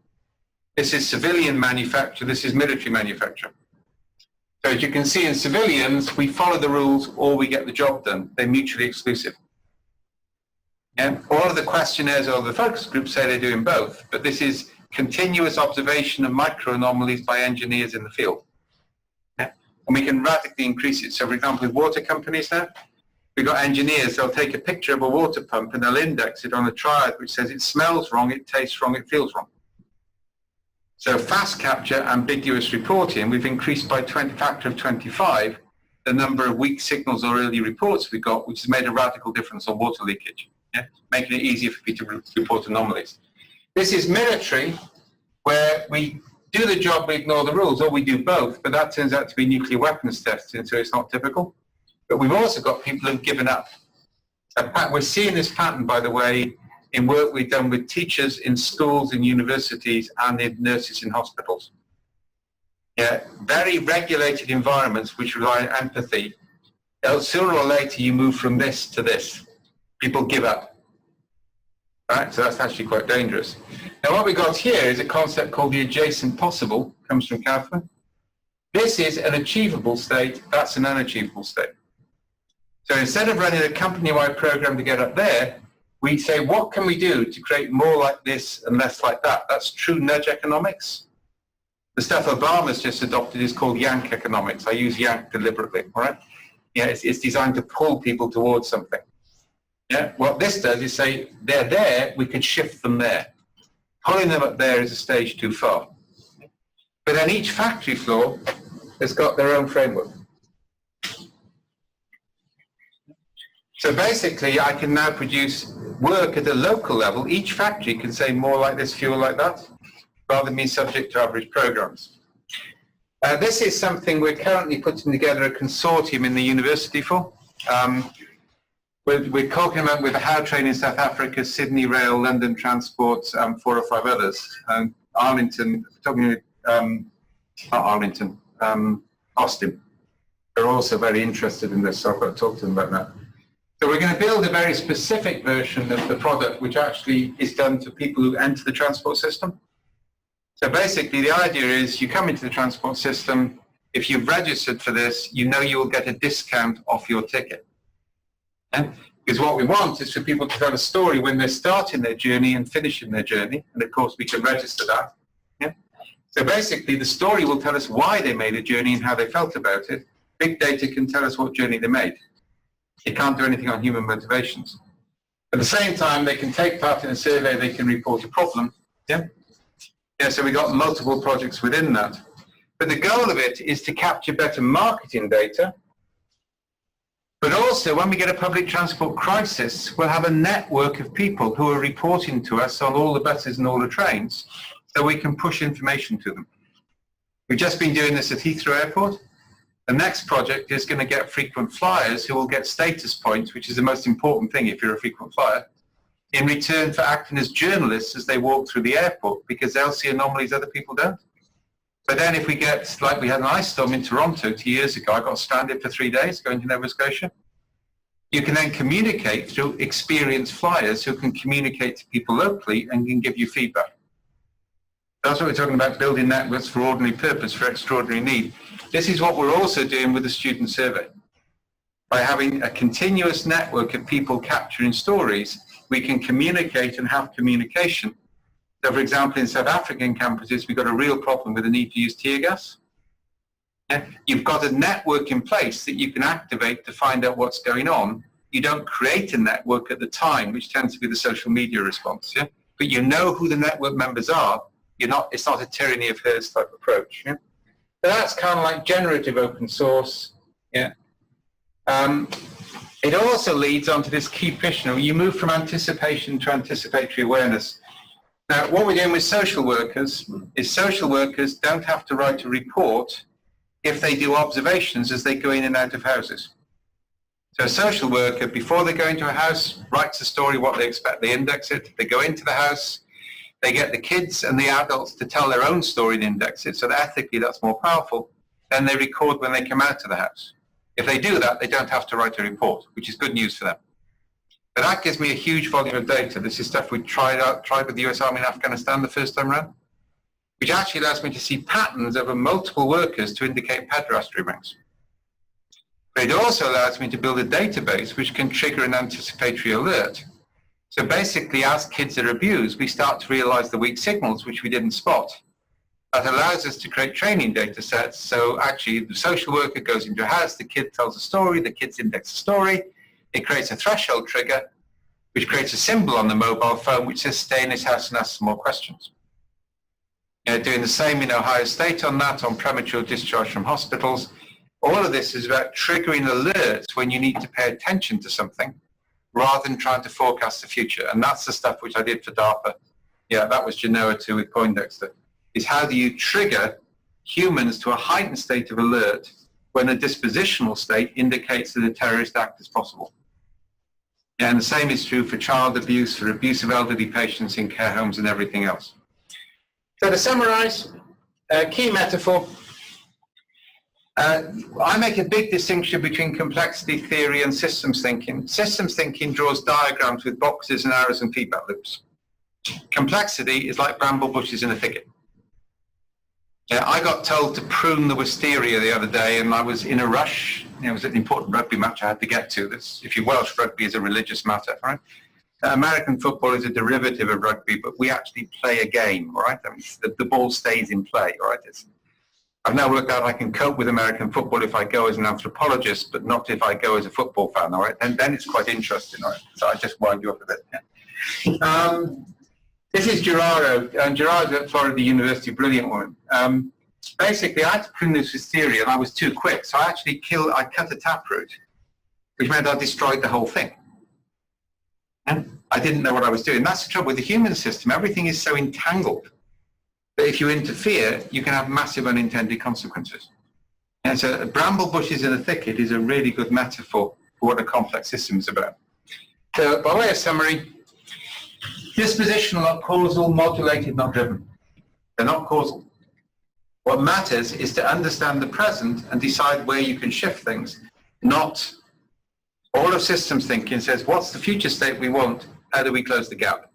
This is civilian manufacture. This is military manufacture. So as you can see in civilians, we follow the rules or we get the job done. They're mutually exclusive. And all of the questionnaires or the focus groups say they're doing both, but this is continuous observation of micro-anomalies by engineers in the field. Yeah? And we can radically increase it. So, for example, with water companies now, we've got engineers, they'll take a picture of a water pump and they'll index it on a triad which says it smells wrong, it tastes wrong, it feels wrong. So fast capture, ambiguous reporting, we've increased by factor of 25 the number of weak signals or early reports we got, which has made a radical difference on water leakage, yeah? Making it easier for people to report anomalies. This is military, where we do the job, we ignore the rules, or we do both, but that turns out to be nuclear weapons testing, so it's not typical. But we've also got people who've given up. We're seeing this pattern, by the way, in work we've done with teachers in schools and universities and in nurses in hospitals. Yeah, very regulated environments which rely on empathy. Sooner or later you move from this to this. People give up. Right, so that's actually quite dangerous. Now what we got here is a concept called the adjacent possible, comes from Cynefin. This is an achievable state, that's an unachievable state. So instead of running a company-wide program to get up there, we say, what can we do to create more like this and less like that? That's true nudge economics. The stuff Obama's just adopted is called yank economics. I use yank deliberately, all right? Yeah, it's designed to pull people towards something. Yeah, what this does is say, they're there, we can shift them there. Pulling them up there is a stage too far. But then each factory floor has got their own framework. So basically, I can now produce work at a local level. Each factory can say more like this, fewer like that, rather than being subject to average programs. This is something we're currently putting together a consortium in the university for. We're talking about with the How Train in South Africa, Sydney Rail, London Transport, 4 or 5 others. Arlington, Austin. They're also very interested in this, so I've got to talk to them about that. So we're going to build a very specific version of the product which actually is done to people who enter the transport system. So basically the idea is you come into the transport system, if you've registered for this, you know you will get a discount off your ticket. Because what we want is for people to tell a story when they're starting their journey and finishing their journey, and of course we can register that. Yeah? So basically the story will tell us why they made a journey and how they felt about it. Big data can tell us what journey they made. It can't do anything on human motivations. At the same time, they can take part in a survey, they can report a problem. Yeah? Yeah, so we got multiple projects within that. But the goal of it is to capture better marketing data. But also, when we get a public transport crisis, we'll have a network of people who are reporting to us on all the buses and all the trains, so we can push information to them. We've just been doing this at Heathrow Airport. The next project is going to get frequent flyers who will get status points, which is the most important thing if you're a frequent flyer, in return for acting as journalists as they walk through the airport, because they'll see anomalies other people don't. But then if we get, like we had an ice storm in Toronto 2 years ago, I got stranded for 3 days going to Nova Scotia. You can then communicate through experienced flyers who can communicate to people locally and can give you feedback. That's what we're talking about, building networks for ordinary purpose, for extraordinary need. This is what we're also doing with the student survey. By having a continuous network of people capturing stories, we can communicate and have communication. So, for example, in South African campuses, we've got a real problem with the need to use tear gas. Yeah? You've got a network in place that you can activate to find out what's going on. You don't create a network at the time, which tends to be the social media response. Yeah? But you know who the network members are. It's not a tyranny of hers type approach. Yeah? So that's kind of like generative open source. Yeah. It also leads on to this key question. You move from anticipation to anticipatory awareness. Now, what we're doing with social workers is social workers don't have to write a report if they do observations as they go in and out of houses. So a social worker, before they go into a house, writes a story, what they expect. They index it. They go into the house. They get the kids and the adults to tell their own story and index it. So that ethically, that's more powerful. Then they record when they come out of the house. If they do that, they don't have to write a report, which is good news for them. But that gives me a huge volume of data. This is stuff we tried with the US Army in Afghanistan the first time around, which actually allows me to see patterns over multiple workers to indicate pederasty rings. But it also allows me to build a database which can trigger an anticipatory alert. So basically, as kids are abused, we start to realize the weak signals, which we didn't spot. That allows us to create training data sets. So actually, the social worker goes into a house, the kid tells a story, the kids index a story. It creates a threshold trigger, which creates a symbol on the mobile phone, which says, stay in this house and ask some more questions. Doing the same in Ohio State on that, on premature discharge from hospitals. All of this is about triggering alerts when you need to pay attention to something, rather than trying to forecast the future. And that's the stuff which I did for DARPA. Yeah, that was Genoa 2 with Poindexter. Is how do you trigger humans to a heightened state of alert when a dispositional state indicates that a terrorist act is possible. Yeah, and the same is true for child abuse, for abuse of elderly patients in care homes and everything else. So to summarize, key metaphor, I make a big distinction between complexity theory and systems thinking. Systems thinking draws diagrams with boxes and arrows and feedback loops. Complexity is like bramble bushes in a thicket. I got told to prune the wisteria the other day, and I was in a rush. It was an important rugby match I had to get to. If you're Welsh, rugby is a religious matter, right? American football is a derivative of rugby, but we actually play a game, right? I mean, the ball stays in play, right? I've now worked out I can cope with American football if I go as an anthropologist, but not if I go as a football fan, all right? And then it's quite interesting, all right? So I just wind you up a bit. Yeah. This is Gerardo, and Gerardo's at Florida University, brilliant one. Basically, I had to prune this wisteria, and I was too quick, so I cut a taproot, which meant I destroyed the whole thing. And I didn't know what I was doing. That's the trouble with the human system. Everything is so entangled that if you interfere, you can have massive unintended consequences. And so bramble bushes in a thicket is a really good metaphor for what a complex system is about. So by way of summary, dispositional, not causal, modulated, not driven. They're not causal. What matters is to understand the present and decide where you can shift things, not all of systems thinking says, what's the future state we want? How do we close the gap?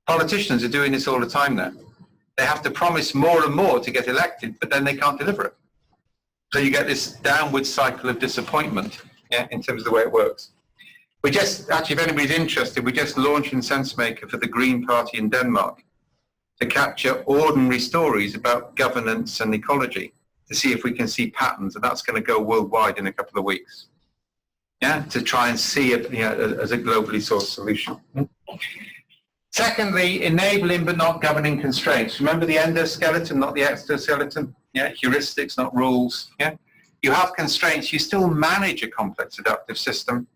Politicians are doing this all the time now. They have to promise more and more to get elected, but then they can't deliver it. So you get this downward cycle of disappointment, yeah, in terms of the way it works. We just, actually, if anybody's interested, we just launched in SenseMaker for the Green Party in Denmark to capture ordinary stories about governance and ecology to see if we can see patterns, and that's going to go worldwide in a couple of weeks. Yeah, to try and see it, you know, as a globally sourced solution. Secondly, enabling but not governing constraints. Remember the endoskeleton, not the exoskeleton? Yeah, heuristics, not rules. Yeah, you have constraints. You still manage a complex adaptive system,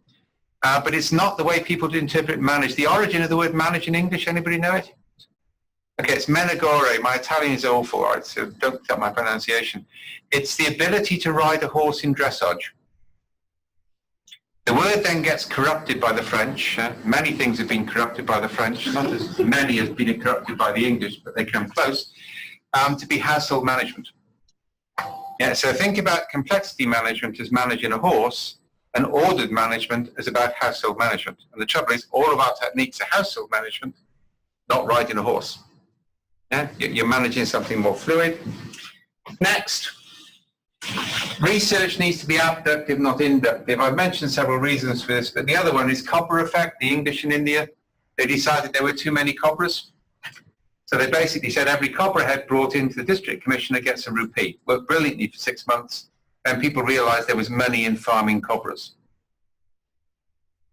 but it's not the way people interpret manage. The origin of the word manage in English, anybody know it? Okay, it's menagore. My Italian is awful, right? So don't tell my pronunciation. It's the ability to ride a horse in dressage. The word then gets corrupted by the French. Many things have been corrupted by the French, not as many as been corrupted by the English, but they come close, to be household management. Yeah, so think about complexity management as managing a horse, and ordered management is about household management. And the trouble is, all of our techniques are household management, not riding a horse. Yeah, you're managing something more fluid. Next. Research needs to be abductive, not inductive. I've mentioned several reasons for this, but the other one is cobra effect. The English in India, they decided there were too many cobras. So they basically said every cobra head brought into the district commissioner gets a rupee. Worked brilliantly for 6 months. And people realized there was money in farming cobras.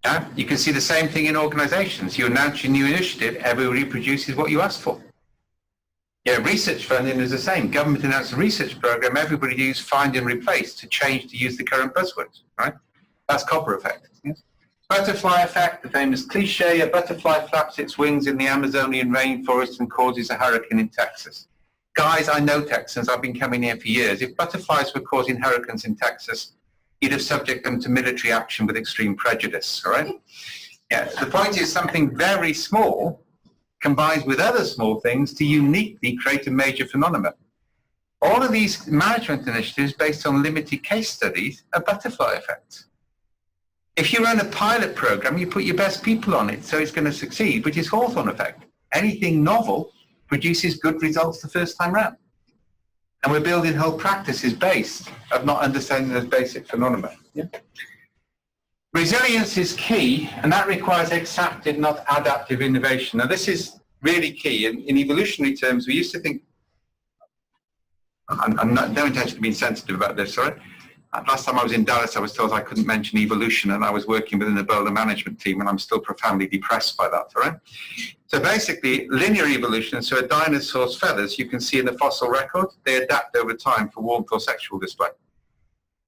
Yeah? You can see the same thing in organizations. You announce your new initiative, everybody produces what you asked for. Yeah, research funding is the same. Government announced a research program, everybody used find and replace to change to use the current buzzwords, right? That's cobra effect. Yes. Butterfly effect, the famous cliche, a butterfly flaps its wings in the Amazonian rainforest and causes a hurricane in Texas. Guys, I know Texans, I've been coming here for years. If butterflies were causing hurricanes in Texas, you'd have subject them to military action with extreme prejudice, all right? Yeah, the point is something very small combines with other small things to uniquely create a major phenomenon. All of these management initiatives based on limited case studies are butterfly effects. If you run a pilot program, you put your best people on it, so it's going to succeed, which is Hawthorne effect. Anything novel produces good results the first time round. And we're building whole practices based of not understanding those basic phenomena. Yeah? Resilience is key, and that requires accepted, not adaptive innovation. Now, this is really key. In evolutionary terms, we used to think, I'm not, no intention of being sensitive about this, sorry. Last time I was in Dallas, I was told I couldn't mention evolution, and I was working within the Ebola management team, and I'm still profoundly depressed by that, all right? So basically, linear evolution, so a dinosaur's feathers, you can see in the fossil record, they adapt over time for warmth or sexual display.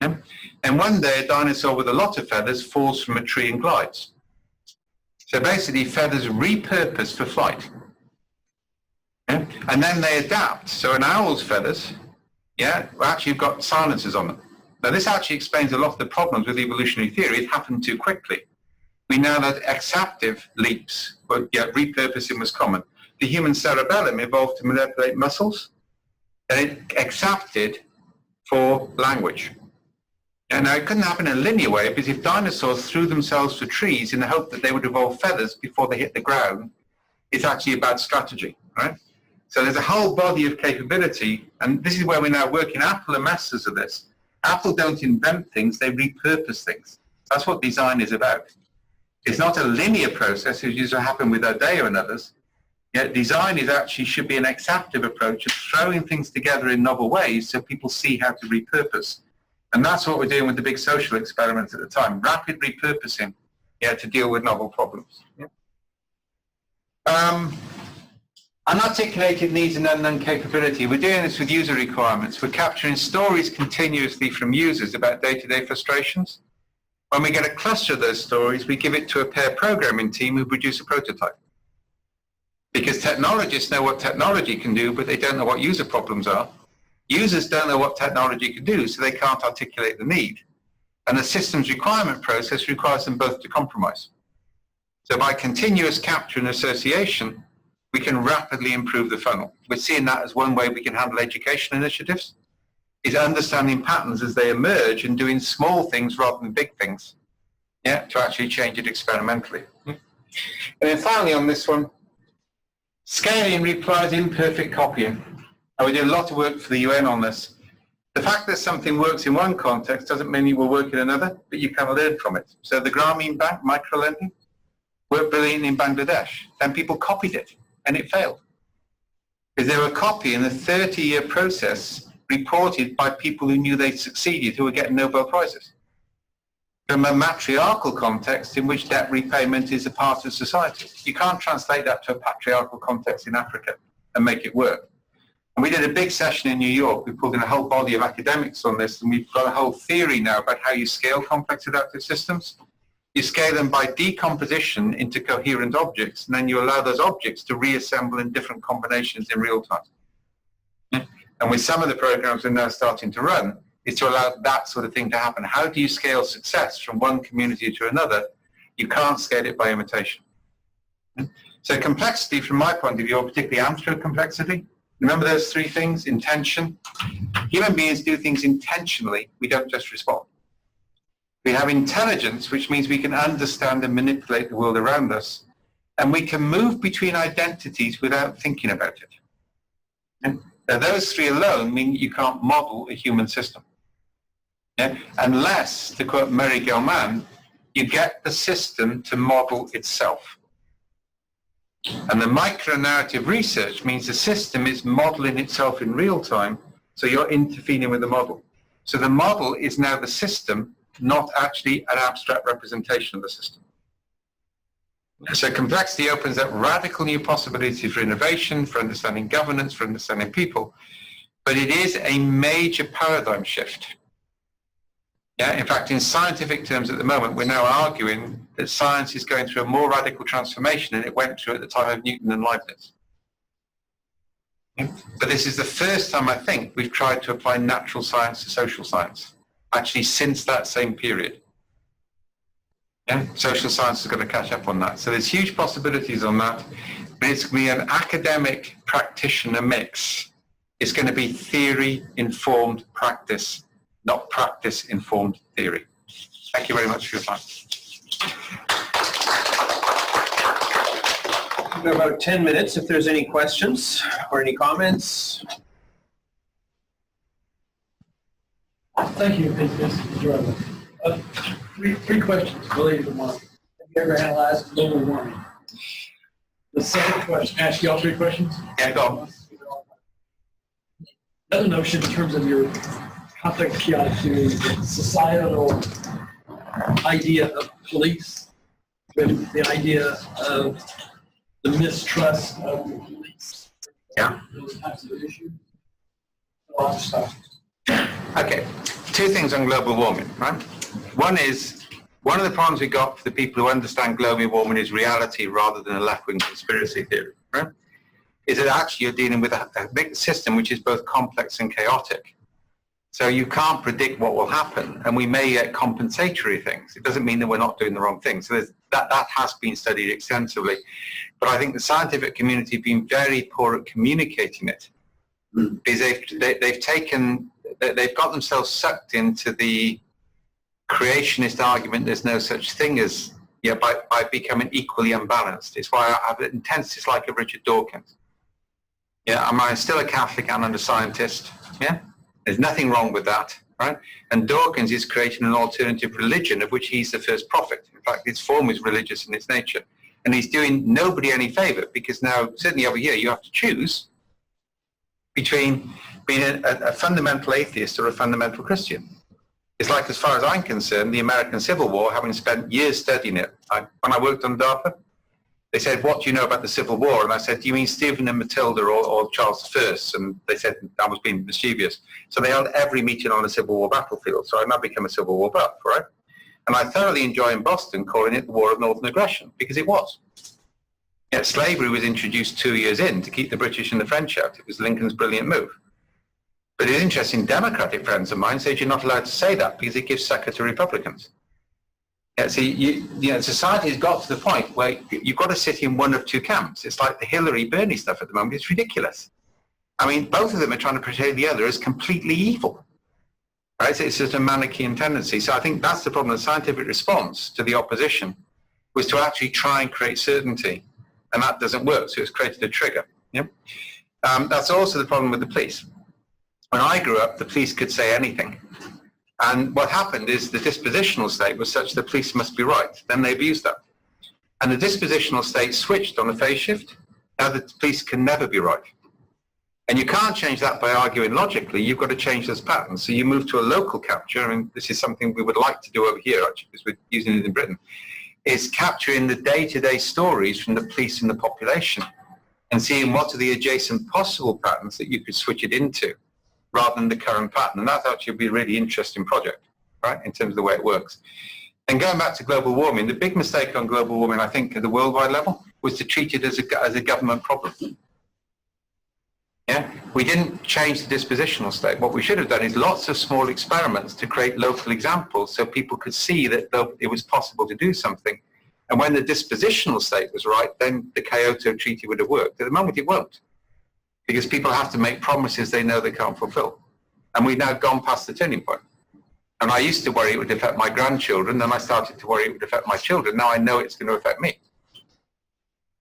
Yeah? And one day, a dinosaur with a lot of feathers falls from a tree and glides. So basically, feathers repurpose for flight. Yeah? And then they adapt. So an owl's feathers, yeah, well, actually you've got silencers on them. Now this actually explains a lot of the problems with evolutionary theory. It happened too quickly. We know that acceptive leaps, but yet repurposing was common. The human cerebellum evolved to manipulate muscles, and it accepted for language. And now it couldn't happen in a linear way, because if dinosaurs threw themselves for trees in the hope that they would evolve feathers before they hit the ground, it's actually a bad strategy, right? So there's a whole body of capability, and this is where we're now working. Apple are masters of this. Apple don't invent things, they repurpose things. That's what design is about. It's not a linear process, as used to happen with Odeo and others. Yet design is actually should be an acceptive approach of throwing things together in novel ways so people see how to repurpose. And that's what we're doing with the big social experiments at the time, rapid repurposing, yeah, to deal with novel problems. Yeah. Unarticulated needs and unknown capability. We're doing this with user requirements. We're capturing stories continuously from users about day-to-day frustrations. When we get a cluster of those stories, we give it to a pair programming team who produce a prototype. Because technologists know what technology can do, but they don't know what user problems are. Users don't know what technology can do, so they can't articulate the need. And the systems requirement process requires them both to compromise. So by continuous capture and association, we can rapidly improve the funnel. We're seeing that as one way we can handle education initiatives, is understanding patterns as they emerge and doing small things rather than big things, yeah, to actually change it experimentally. And then finally on this one, scaling requires imperfect copying. And we did a lot of work for the UN on this. The fact that something works in one context doesn't mean it will work in another, but you can learn from it. So the Grameen Bank microlending worked brilliantly in Bangladesh. Then people copied it, and it failed. Because they were copying a 30-year process reported by people who knew they'd succeeded, who were getting Nobel Prizes. From a matriarchal context in which debt repayment is a part of society. You can't translate that to a patriarchal context in Africa and make it work. And we did a big session in New York. We pulled in a whole body of academics on this, and we've got a whole theory now about how you scale complex adaptive systems. You scale them by decomposition into coherent objects, and then you allow those objects to reassemble in different combinations in real time. Yeah. And with some of the programs we're now starting to run, is to allow that sort of thing to happen. How do you scale success from one community to another? You can't scale it by imitation. Yeah. So complexity, from my point of view, or particularly anthro complexity, remember those three things? Intention. Human beings do things intentionally. We don't just respond. We have intelligence, which means we can understand and manipulate the world around us. And we can move between identities without thinking about it. And now those three alone mean you can't model a human system. Yeah? Unless, to quote Murray Gell-Mann, you get the system to model itself. And the micro-narrative research means the system is modeling itself in real time, so you're intervening with the model. So the model is now the system, not actually an abstract representation of the system. So complexity opens up radical new possibilities for innovation, for understanding governance, for understanding people, but it is a major paradigm shift. Yeah, in fact, in scientific terms at the moment, we're now arguing that science is going through a more radical transformation than it went through at the time of Newton and Leibniz. Yeah? But this is the first time, I think, we've tried to apply natural science to social science, actually since that same period. Yeah? Social science is going to catch up on that. So there's huge possibilities on that, but it's going to be an academic practitioner mix. It's going to be theory-informed practice, not practice-informed theory. Thank you very much for your time. We've got about 10 minutes if there's any questions or any comments. Thank you. It's enjoyable. Three questions related to one. Have you ever analyzed global warming? The second question, ask you all three questions. Yeah, go on. Another notion in terms of your complex chaotic theory, the societal idea of police, with the idea of the mistrust of the police. Yeah. Those types of issues. A lot of stuff. Okay, two things on global warming, right? One is, one of the problems we got for the people who understand global warming is reality rather than a left-wing conspiracy theory, right? Is that actually you're dealing with a big system which is both complex and chaotic. So you can't predict what will happen, and we may get compensatory things. It doesn't mean that we're not doing the wrong thing. So that has been studied extensively. But I think the scientific community have been very poor at communicating it. Because they've got themselves sucked into the creationist argument there's no such thing as, by becoming equally unbalanced. It's why I have an intense dislike of Richard Dawkins. Yeah, I'm still a Catholic and a scientist. Yeah, there's nothing wrong with that, right? And Dawkins is creating an alternative religion of which he's the first prophet. In fact, its form is religious in its nature. And he's doing nobody any favor, because now, certainly over here, you have to choose between being a fundamental atheist or a fundamental Christian. It's like, as far as I'm concerned, the American Civil War, having spent years studying it. When I worked on DARPA, they said, what do you know about the Civil War? And I said, do you mean Stephen and Matilda or Charles I? And they said I was being mischievous. So they held every meeting on the Civil War battlefield. So I now become a Civil War buff, right? And I thoroughly enjoy in Boston calling it the War of Northern Aggression, because it was. Yeah, slavery was introduced 2 years in to keep the British and the French out. It was Lincoln's brilliant move. But it's interesting, Democratic friends of mine say you're not allowed to say that because it gives succor to Republicans. Yeah, see, society has got to the point where you've got to sit in one of two camps. It's like the Hillary-Bernie stuff at the moment. It's ridiculous. I mean, both of them are trying to portray the other as completely evil. Right? So it's just a Manichaean tendency. So I think that's the problem. The scientific response to the opposition was to actually try and create certainty. And that doesn't work, so it's created a trigger. Yeah? That's also the problem with the police. When I grew up, the police could say anything. And what happened is the dispositional state was such the police must be right. Then they abused that. And the dispositional state switched on a phase shift. Now the police can never be right. And you can't change that by arguing logically. You've got to change those patterns. So you move to a local capture, and this is something we would like to do over here, actually, because we're using it in Britain, is capturing the day-to-day stories from the police and the population and seeing what are the adjacent possible patterns that you could switch it into, rather than the current pattern. And that actually would be a really interesting project, right, in terms of the way it works. And going back to global warming, the big mistake on global warming, I think, at the worldwide level, was to treat it as a government problem. Yeah, we didn't change the dispositional state. What we should have done is lots of small experiments to create local examples so people could see that it was possible to do something. And when the dispositional state was right, then the Kyoto Treaty would have worked. At the moment, it won't, because people have to make promises they know they can't fulfill. And we've now gone past the turning point. And I used to worry it would affect my grandchildren, then I started to worry it would affect my children. Now I know it's going to affect me.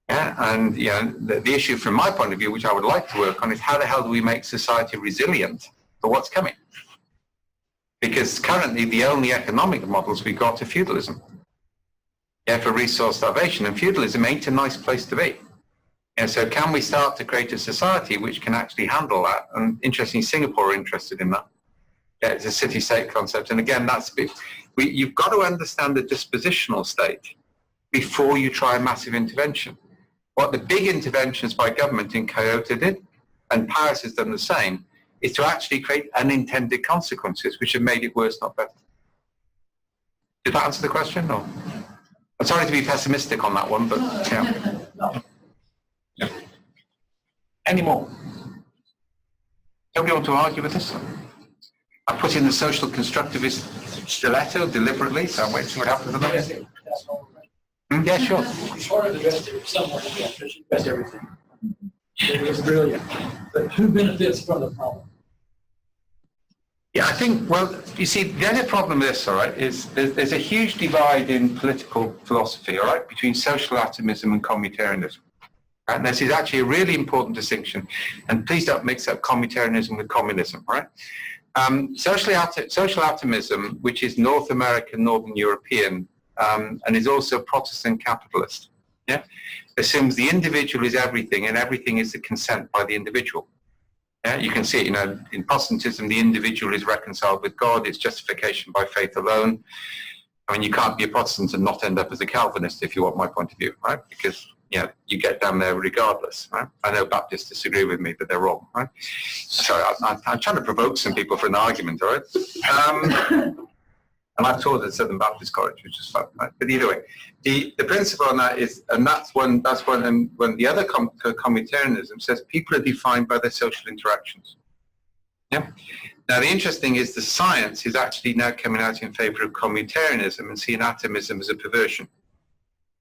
Yeah, and the issue from my point of view, which I would like to work on, is how the hell do we make society resilient for what's coming? Because currently the only economic models we've got are feudalism. Yeah, for resource starvation, and feudalism ain't a nice place to be. Yeah, so can we start to create a society which can actually handle that? And interestingly, Singapore are interested in that. Yeah, it's a city-state concept, and again, you've got to understand the dispositional state before you try a massive intervention. What the big interventions by government in Kyoto did, and Paris has done the same, is to actually create unintended consequences, which have made it worse, not better. Did that answer the question? Or? I'm sorry to be pessimistic on that one, but yeah. Any more? Nobody want to argue with this? I put in the social constructivist stiletto deliberately, so I'm waiting to see what happens at the moment. Yeah, sure. It's hard to invest in someone, because you invest everything. It was brilliant. But who benefits from the problem? Yeah, I think, well, you see, the other problem with this, all right, is there's a huge divide in political philosophy, all right, between social atomism and communitarianism. And this is actually a really important distinction. And please don't mix up communitarianism with communism, right? Social atomism, which is North American, Northern European, and is also Protestant capitalist, yeah, assumes the individual is everything and everything is the consent by the individual. Yeah, you can see, in Protestantism, the individual is reconciled with God. It's justification by faith alone. I mean, you can't be a Protestant and not end up as a Calvinist, if you want my point of view, right? Because, you get down there regardless, right? I know Baptists disagree with me, but they're wrong, right? Sorry, I'm trying to provoke some people for an argument, all right? And I've taught at Southern Baptist College, which is fun, right? But either way, the principle on that is, and that's when the other communitarianism says people are defined by their social interactions. Yeah. Now the interesting is the science is actually now coming out in favor of communitarianism and seeing atomism as a perversion.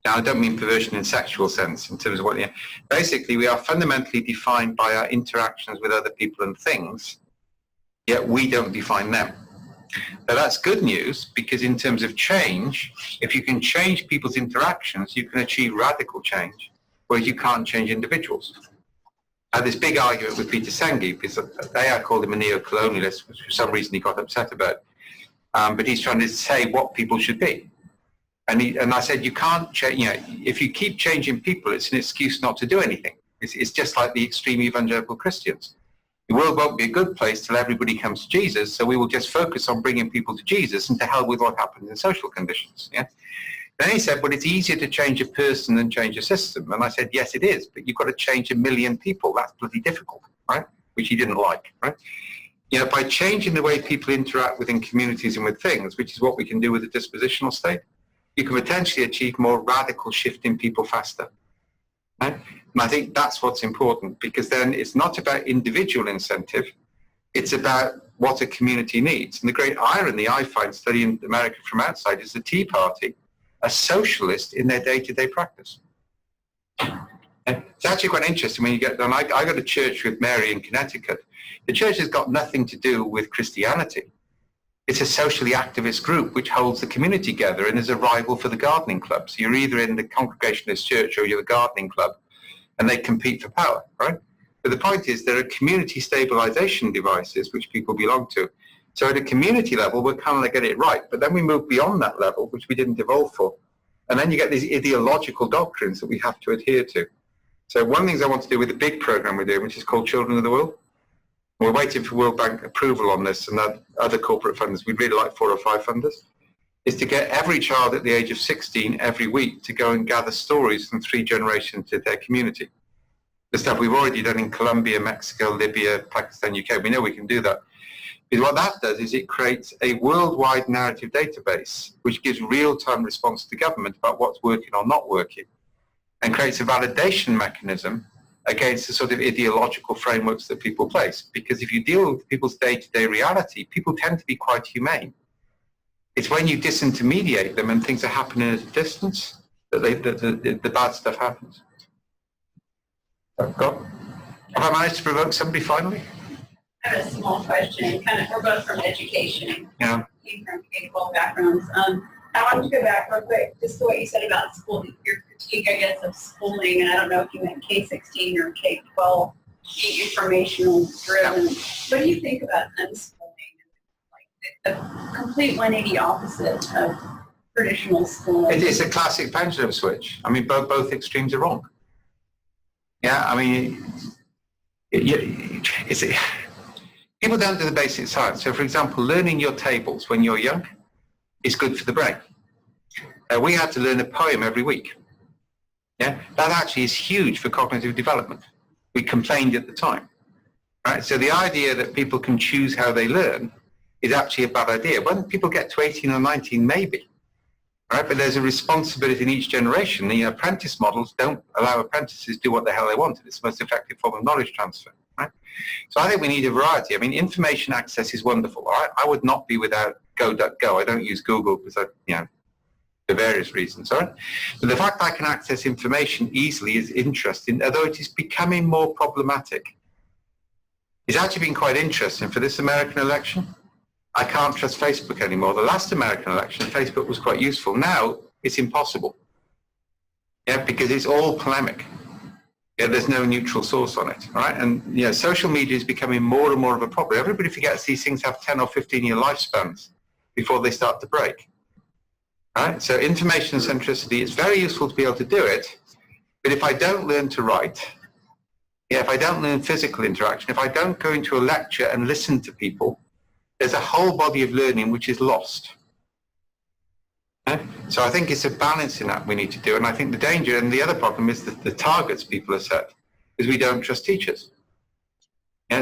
Now I don't mean perversion in sexual sense, in terms of basically we are fundamentally defined by our interactions with other people and things, yet we don't define them. Now that's good news, because in terms of change, if you can change people's interactions, you can achieve radical change, whereas you can't change individuals. I had this big argument with Peter Senge, because I called him a neo-colonialist, which for some reason he got upset about. But he's trying to say what people should be. And I said, you can't change, if you keep changing people, it's an excuse not to do anything. It's just like the extreme evangelical Christians. The world won't be a good place till everybody comes to Jesus, so we will just focus on bringing people to Jesus and to hell with what happens in social conditions. Yeah. Then he said, well, it's easier to change a person than change a system. And I said, yes, it is, but you've got to change 1 million people. That's bloody difficult, right? Which he didn't like, right? By changing the way people interact within communities and with things, which is what we can do with the dispositional state, you can potentially achieve more radical shift in people faster. Right? And I think that's what's important, because then it's not about individual incentive, it's about what a community needs. And the great irony I find studying America from outside is the Tea Party are socialist in their day-to-day practice. And it's actually quite interesting when you get done. I go to church with Mary in Connecticut. The church has got nothing to do with Christianity. It's a socially activist group which holds the community together and is a rival for the gardening club. So you're either in the Congregationalist church or you're the gardening club, and they compete for power, right? But the point is there are community stabilization devices which people belong to. So at a community level, we're kind of like get it right, but then we move beyond that level, which we didn't evolve for. And then you get these ideological doctrines that we have to adhere to. So one of the things I want to do with the big program we're doing, which is called Children of the World, we're waiting for World Bank approval on this and other corporate funders. We'd really like 4 or 5 funders, is to get every child at the age of 16 every week to go and gather stories from 3 generations to their community. The stuff we've already done in Colombia, Mexico, Libya, Pakistan, UK, we know we can do that. Because what that does is it creates a worldwide narrative database which gives real-time response to government about what's working or not working, and creates a validation mechanism against the sort of ideological frameworks that people place. Because if you deal with people's day-to-day reality, people tend to be quite humane. It's when you disintermediate them and things are happening at a distance that the bad stuff happens. Have I managed to provoke somebody finally? I have a small question. We're both from education. Yeah. Came from K-12 backgrounds. I wanted to go back real quick just to what you said about school, your critique, I guess, of schooling, and I don't know if you meant K-16 or K-12, being informational driven. What do you think about unschooling, like the complete 180 opposite of traditional schooling? It is a classic pendulum switch. I mean, both extremes are wrong. Yeah, I mean, people don't do the basic science. So, for example, learning your tables when you're young is good for the brain. We had to learn a poem every week. Yeah, that actually is huge for cognitive development. We complained at the time. Right? So the idea that people can choose how they learn is actually a bad idea. When people get to 18 or 19, maybe. Right? But there's a responsibility in each generation. The apprentice models don't allow apprentices to do what the hell they want. It's the most effective form of knowledge transfer. Right? So I think we need a variety. I mean, information access is wonderful. I would not be without Go.go. I don't use Google because for various reasons. Right? But the fact I can access information easily is interesting, although it is becoming more problematic. It's actually been quite interesting for this American election. I can't trust Facebook anymore. The last American election, Facebook was quite useful. Now it's impossible. Yeah, because it's all polemic. Yeah, there's no neutral source on it, right? And social media is becoming more and more of a problem. Everybody forgets these things have 10 or 15-year lifespans before they start to break. Right? So information centricity is very useful to be able to do it, but if I don't learn to write, if I don't learn physical interaction, if I don't go into a lecture and listen to people, there's a whole body of learning which is lost. So I think it's a balancing act we need to do, and I think the danger and the other problem is that the targets people are set, is we don't trust teachers.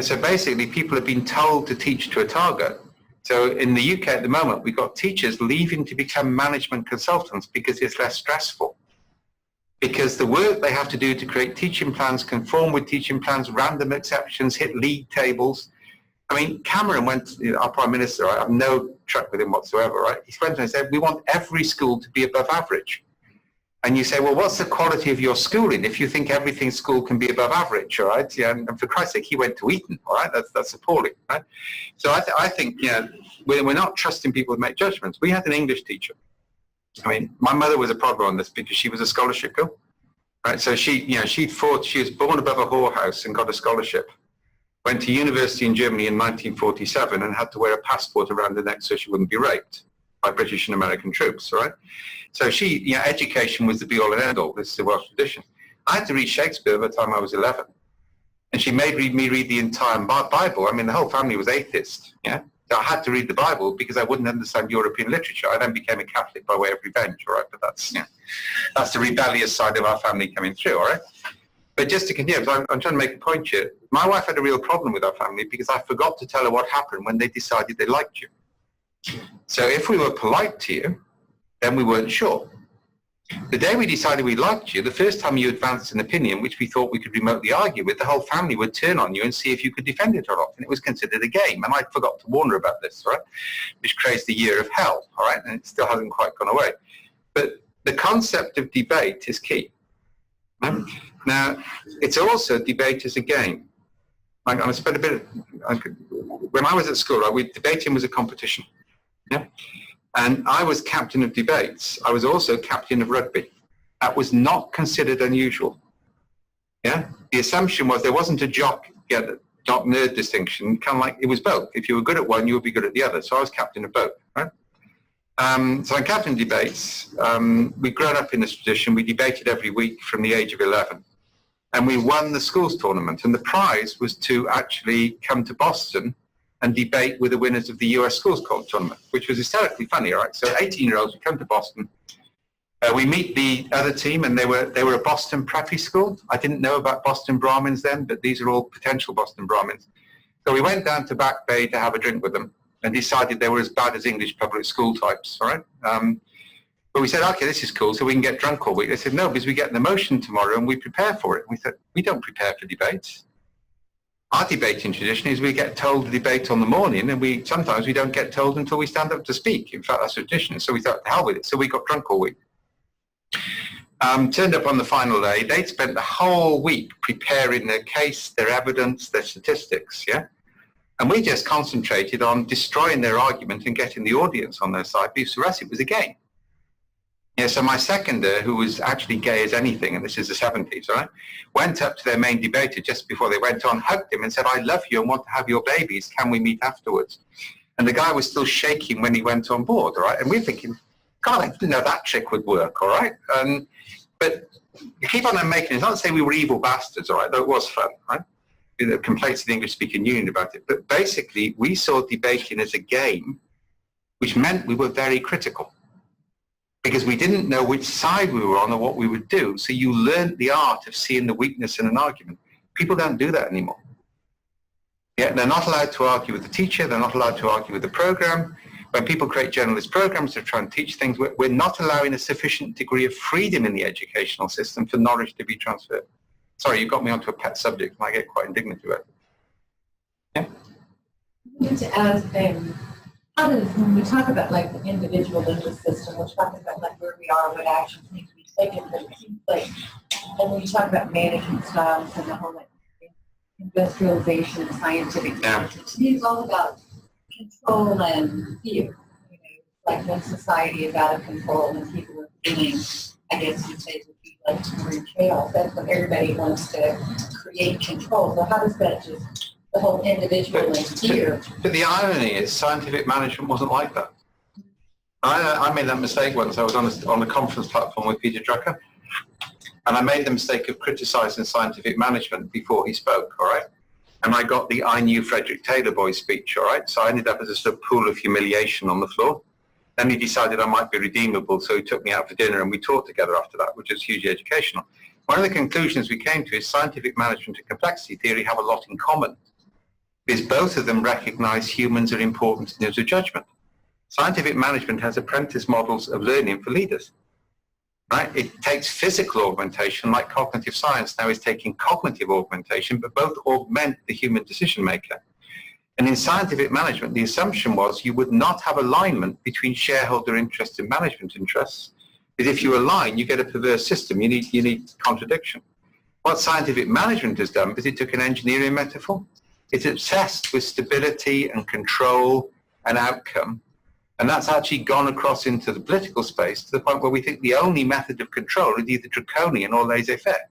So basically people have been told to teach to a target. So in the UK at the moment, we've got teachers leaving to become management consultants because it's less stressful. Because the work they have to do to create teaching plans, conform with teaching plans, random exceptions, hit league tables. I mean, Cameron went, our Prime Minister, I have no truck with him whatsoever, right? He went and said, we want every school to be above average. And you say, well, what's the quality of your schooling if you think everything school can be above average, all right? Yeah, and for Christ's sake, he went to Eton, all right? That's appalling, right? So I think, we're not trusting people to make judgments. We had an English teacher. I mean, my mother was a problem on this because she was a scholarship girl, right? So she was born above a whorehouse and got a scholarship. Went to university in Germany in 1947 and had to wear a passport around her neck so she wouldn't be raped by British and American troops, right? So education was the be-all and end-all. This is the Welsh tradition. I had to read Shakespeare by the time I was 11. And she made me read the entire Bible. I mean, the whole family was atheist, yeah? So I had to read the Bible because I wouldn't understand European literature. I then became a Catholic by way of revenge, all right? But that's the rebellious side of our family coming through, all right? But just to continue, I'm trying to make a point here. My wife had a real problem with our family because I forgot to tell her what happened when they decided they liked you. So if we were polite to you, then we weren't sure. The day we decided we liked you, the first time you advanced an opinion which we thought we could remotely argue with, the whole family would turn on you and see if you could defend it or not. And it was considered a game. And I forgot to warn her about this, right? Which creates the year of hell, all right? And it still hasn't quite gone away. But the concept of debate is key. Right? Now, it's also debate as a game. When I was at school, debating was a competition. Yeah? And I was captain of debates. I was also captain of rugby. That was not considered unusual. Yeah? The assumption was there wasn't a jock-nerd distinction, kind of like it was both. If you were good at one, you would be good at the other. So I was captain of both. Right? So I'm captain of debates. We'd grown up in this tradition. We debated every week from the age of 11. And we won the schools tournament. And the prize was to actually come to Boston and debate with the winners of the US Schools Tournament, which was hysterically funny, all right? So 18-year-olds would come to Boston. We meet the other team, and they were a Boston preppy school. I didn't know about Boston Brahmins then, but these are all potential Boston Brahmins. So we went down to Back Bay to have a drink with them and decided they were as bad as English public school types, all right? But we said, okay, this is cool, so we can get drunk all week. They said, no, because we get the motion tomorrow and we prepare for it. We said, we don't prepare for debates. Our debating tradition is we get told the debate on the morning, and sometimes we don't get told until we stand up to speak. In fact, that's a tradition. So we thought, the hell with it. So we got drunk all week. Turned up on the final day. They'd spent the whole week preparing their case, their evidence, their statistics, yeah? And we just concentrated on destroying their argument and getting the audience on their side, because for us it was a game. Yeah, so my seconder, who was actually gay as anything, and this is the 70s, right, went up to their main debater just before they went on, hugged him and said, I love you and want to have your babies. Can we meet afterwards? And the guy was still shaking when he went on board, all right? And we're thinking, God, I didn't know that trick would work, all right? But you keep on making it. It's not to say we were evil bastards, all right, though it was fun, right? The complaints to the English-speaking union about it. But basically, we saw debating as a game, which meant we were very critical, because we didn't know which side we were on or what we would do. So you learned the art of seeing the weakness in an argument. People don't do that anymore. Yeah, they're not allowed to argue with the teacher. They're not allowed to argue with the program. When people create generalist programs to try and teach things, we're not allowing a sufficient degree of freedom in the educational system for knowledge to be transferred. Sorry, you got me onto a pet subject, and I get quite indignant about it. Yeah? Just to ask, when we talk about like the individual linguist system, we're talking about like where we are, what actions need to be taken, but it seems like, and when you talk about management styles and the whole like industrialization and scientific knowledge, to me it's all about control and fear. You know, like when society is out of control and people are feeling, I guess you'd say, mandatory chaos. That's what everybody wants to create control. So how does that just, the whole individual and fear? But the irony is scientific management wasn't like that. I made that mistake once. I was on a conference platform with Peter Drucker, and I made the mistake of criticizing scientific management before he spoke, all right? And I got the I knew Frederick Taylor boy speech, all right? So I ended up as a sort of pool of humiliation on the floor. Then he decided I might be redeemable, so he took me out for dinner and we talked together after that, which was hugely educational. One of the conclusions we came to is scientific management and complexity theory have a lot in common, because both of them recognize humans are important in terms of judgment. Scientific management has apprentice models of learning for leaders, right? It takes physical augmentation, like cognitive science now is taking cognitive augmentation, but both augment the human decision maker. And in scientific management, the assumption was you would not have alignment between shareholder interests and management interests, because if you align, you get a perverse system. You need contradiction. What scientific management has done is it took an engineering metaphor. It's obsessed with stability and control and outcome. And that's actually gone across into the political space to the point where we think the only method of control is either draconian or laissez-faire.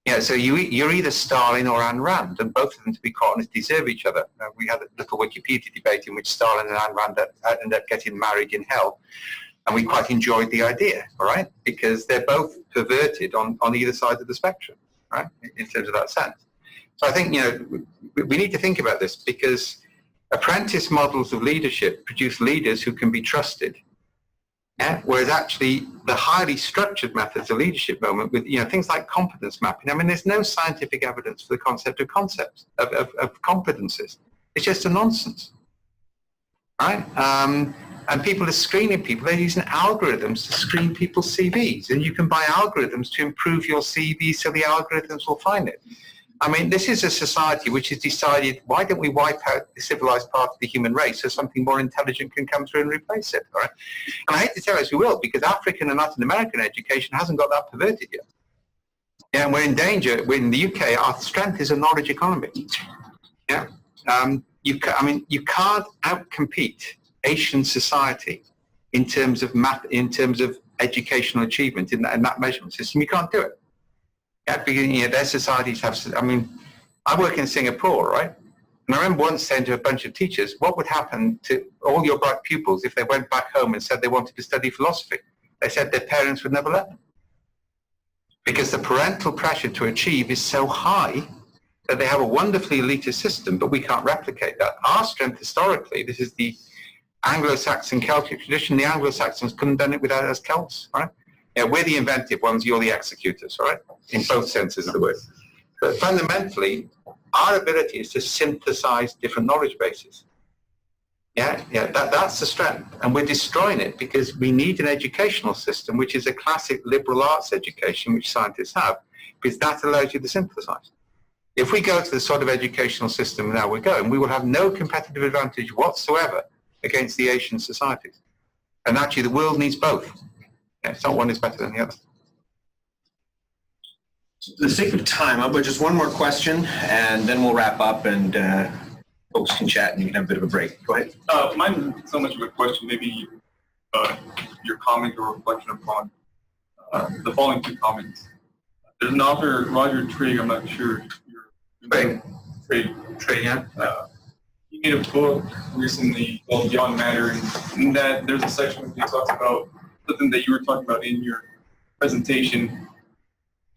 Yeah, so you're either Stalin or Ayn Rand, and both of them, to be quite honest, deserve each other. We had a little Wikipedia debate in which Stalin and Ayn Rand ended up getting married in hell, and we quite enjoyed the idea, all right? Because they're both perverted on either side of the spectrum, right, in terms of that sense. So I think, we need to think about this, because apprentice models of leadership produce leaders who can be trusted. Yeah? Whereas actually the highly structured methods of leadership moment with things like competence mapping, I mean, there's no scientific evidence for the concept of competences. It's just a nonsense, right? And people are screening people. They're using algorithms to screen people's CVs, and you can buy algorithms to improve your CV so the algorithms will find it. I mean, this is a society which has decided, why don't we wipe out the civilized part of the human race so something more intelligent can come through and replace it, all right? And I hate to tell us we will, because African and Latin American education hasn't got that perverted yet. Yeah, and we're in danger. We're in the UK, our strength is a knowledge economy. Yeah, you can't outcompete Asian society in terms of educational achievement in that measurement system. You can't do it. Yeah, because their societies have, I work in Singapore, right? And I remember once saying to a bunch of teachers, what would happen to all your bright pupils if they went back home and said they wanted to study philosophy? They said their parents would never let them. Because the parental pressure to achieve is so high that they have a wonderfully elitist system, but we can't replicate that. Our strength historically, this is the Anglo-Saxon Celtic tradition, the Anglo-Saxons couldn't have done it without us Celts, right? Yeah, we're the inventive ones, you're the executors, right? In both senses of the word. But fundamentally, our ability is to synthesize different knowledge bases. That's the strength. And we're destroying it because we need an educational system, which is a classic liberal arts education, which scientists have, because that allows you to synthesize. If we go to the sort of educational system now we're going, we will have no competitive advantage whatsoever against the Asian societies. And actually, the world needs both. Yeah, it's not one is better than the other. For the sake of time, I'll put just one more question, and then we'll wrap up, and folks can chat, and you can have a bit of a break. Go ahead. Mine isn't so much of a question, maybe your comment or reflection upon the following two comments. There's an author, Roger Trigg, I'm not sure. Trigg, yeah. He made a book recently called Beyond Matter, and in that there's a section where he talks about something that you were talking about in your presentation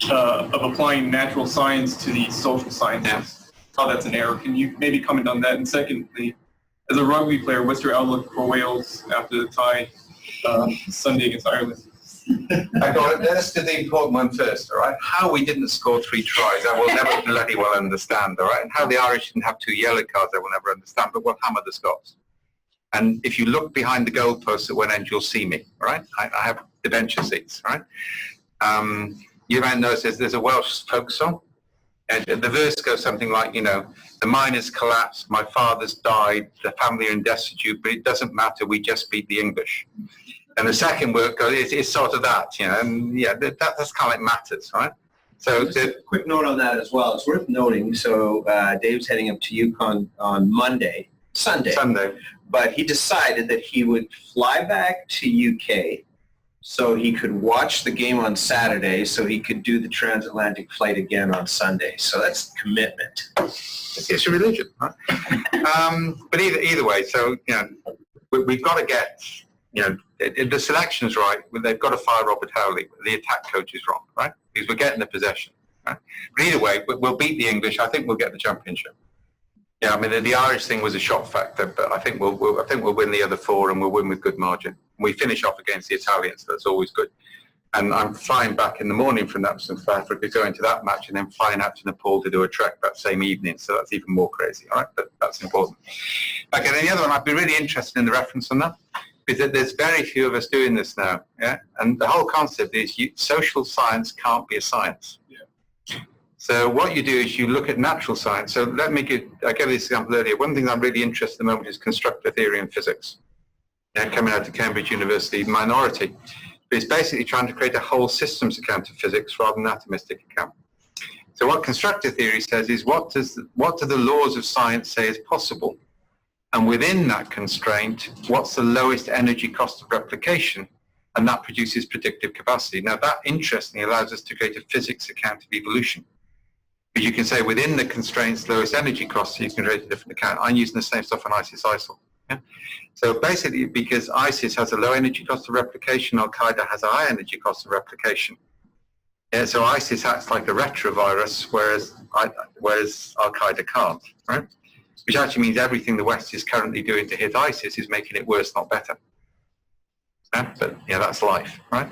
of applying natural science to the social sciences, how that's an error. Can you maybe comment on that? And secondly, as a rugby player, what's your outlook for Wales after the tie Sunday against Ireland? Let's do the important one first, all right? How we didn't score 3 tries, I will never bloody well understand, all right? And how the Irish didn't have 2 yellow cards, I will never understand, but we'll hammer the Scots. And if you look behind the goalposts at one end, you'll see me, all right? I have the bencher seats, all right? You might notice there's a Welsh folk song, and the verse goes something like, the miners collapsed, my father's died, the family are in destitute, but it doesn't matter, we just beat the English. And the second word goes, it's sort of that, and that's kind of like matters, right? So just a quick note on that as well. It's worth noting. So Dave's heading up to Yukon on Sunday. But he decided that he would fly back to UK so he could watch the game on Saturday, so he could do the transatlantic flight again on Sunday. So that's commitment. It's a religion, right? But either way, so, you know, we've got to get, you know, the selection's right. They've got to fire Robert Howley. The attack coach is wrong, right? Because we're getting the possession. Right? But either way, we'll beat the English. I think we'll get the championship. Yeah, I mean, the Irish thing was a shock factor, but I think we'll win the other 4, and we'll win with good margin. We finish off against the Italians, so that's always good. And I'm flying back in the morning from South Africa, going to that match, and then flying out to Nepal to do a trek that same evening. So that's even more crazy, all right? But that's important. Okay, then the other one, I'd be really interested in the reference on that, because there's very few of us doing this now, yeah? And the whole concept is social science can't be a science. So what you do is you look at natural science. So I gave this example earlier. One thing I'm really interested in at the moment is constructor theory in physics. Coming out of Cambridge University, minority. But it's basically trying to create a whole systems account of physics rather than an atomistic account. So what constructor theory says is what do the laws of science say is possible? And within that constraint, what's the lowest energy cost of replication? And that produces predictive capacity. Now that, interestingly, allows us to create a physics account of evolution. But you can say within the constraints, lowest energy costs, you can create a different account. I'm using the same stuff on ISIS-ISIL. Yeah? So basically, because ISIS has a low energy cost of replication, Al-Qaeda has a high energy cost of replication. Yeah, so ISIS acts like a retrovirus, whereas Al-Qaeda can't, right? Which actually means everything the West is currently doing to hit ISIS is making it worse, not better. Yeah? But yeah, that's life, right?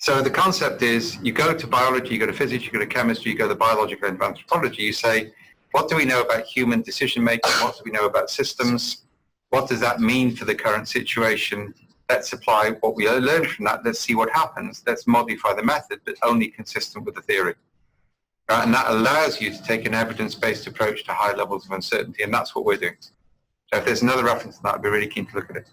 So the concept is you go to biology, you go to physics, you go to chemistry, you go to biological and anthropology, you say, what do we know about human decision making? What do we know about systems? What does that mean for the current situation? Let's apply what we learned from that. Let's see what happens. Let's modify the method, but only consistent with the theory. Right? And that allows you to take an evidence-based approach to high levels of uncertainty, and that's what we're doing. So if there's another reference to that, I'd be really keen to look at it.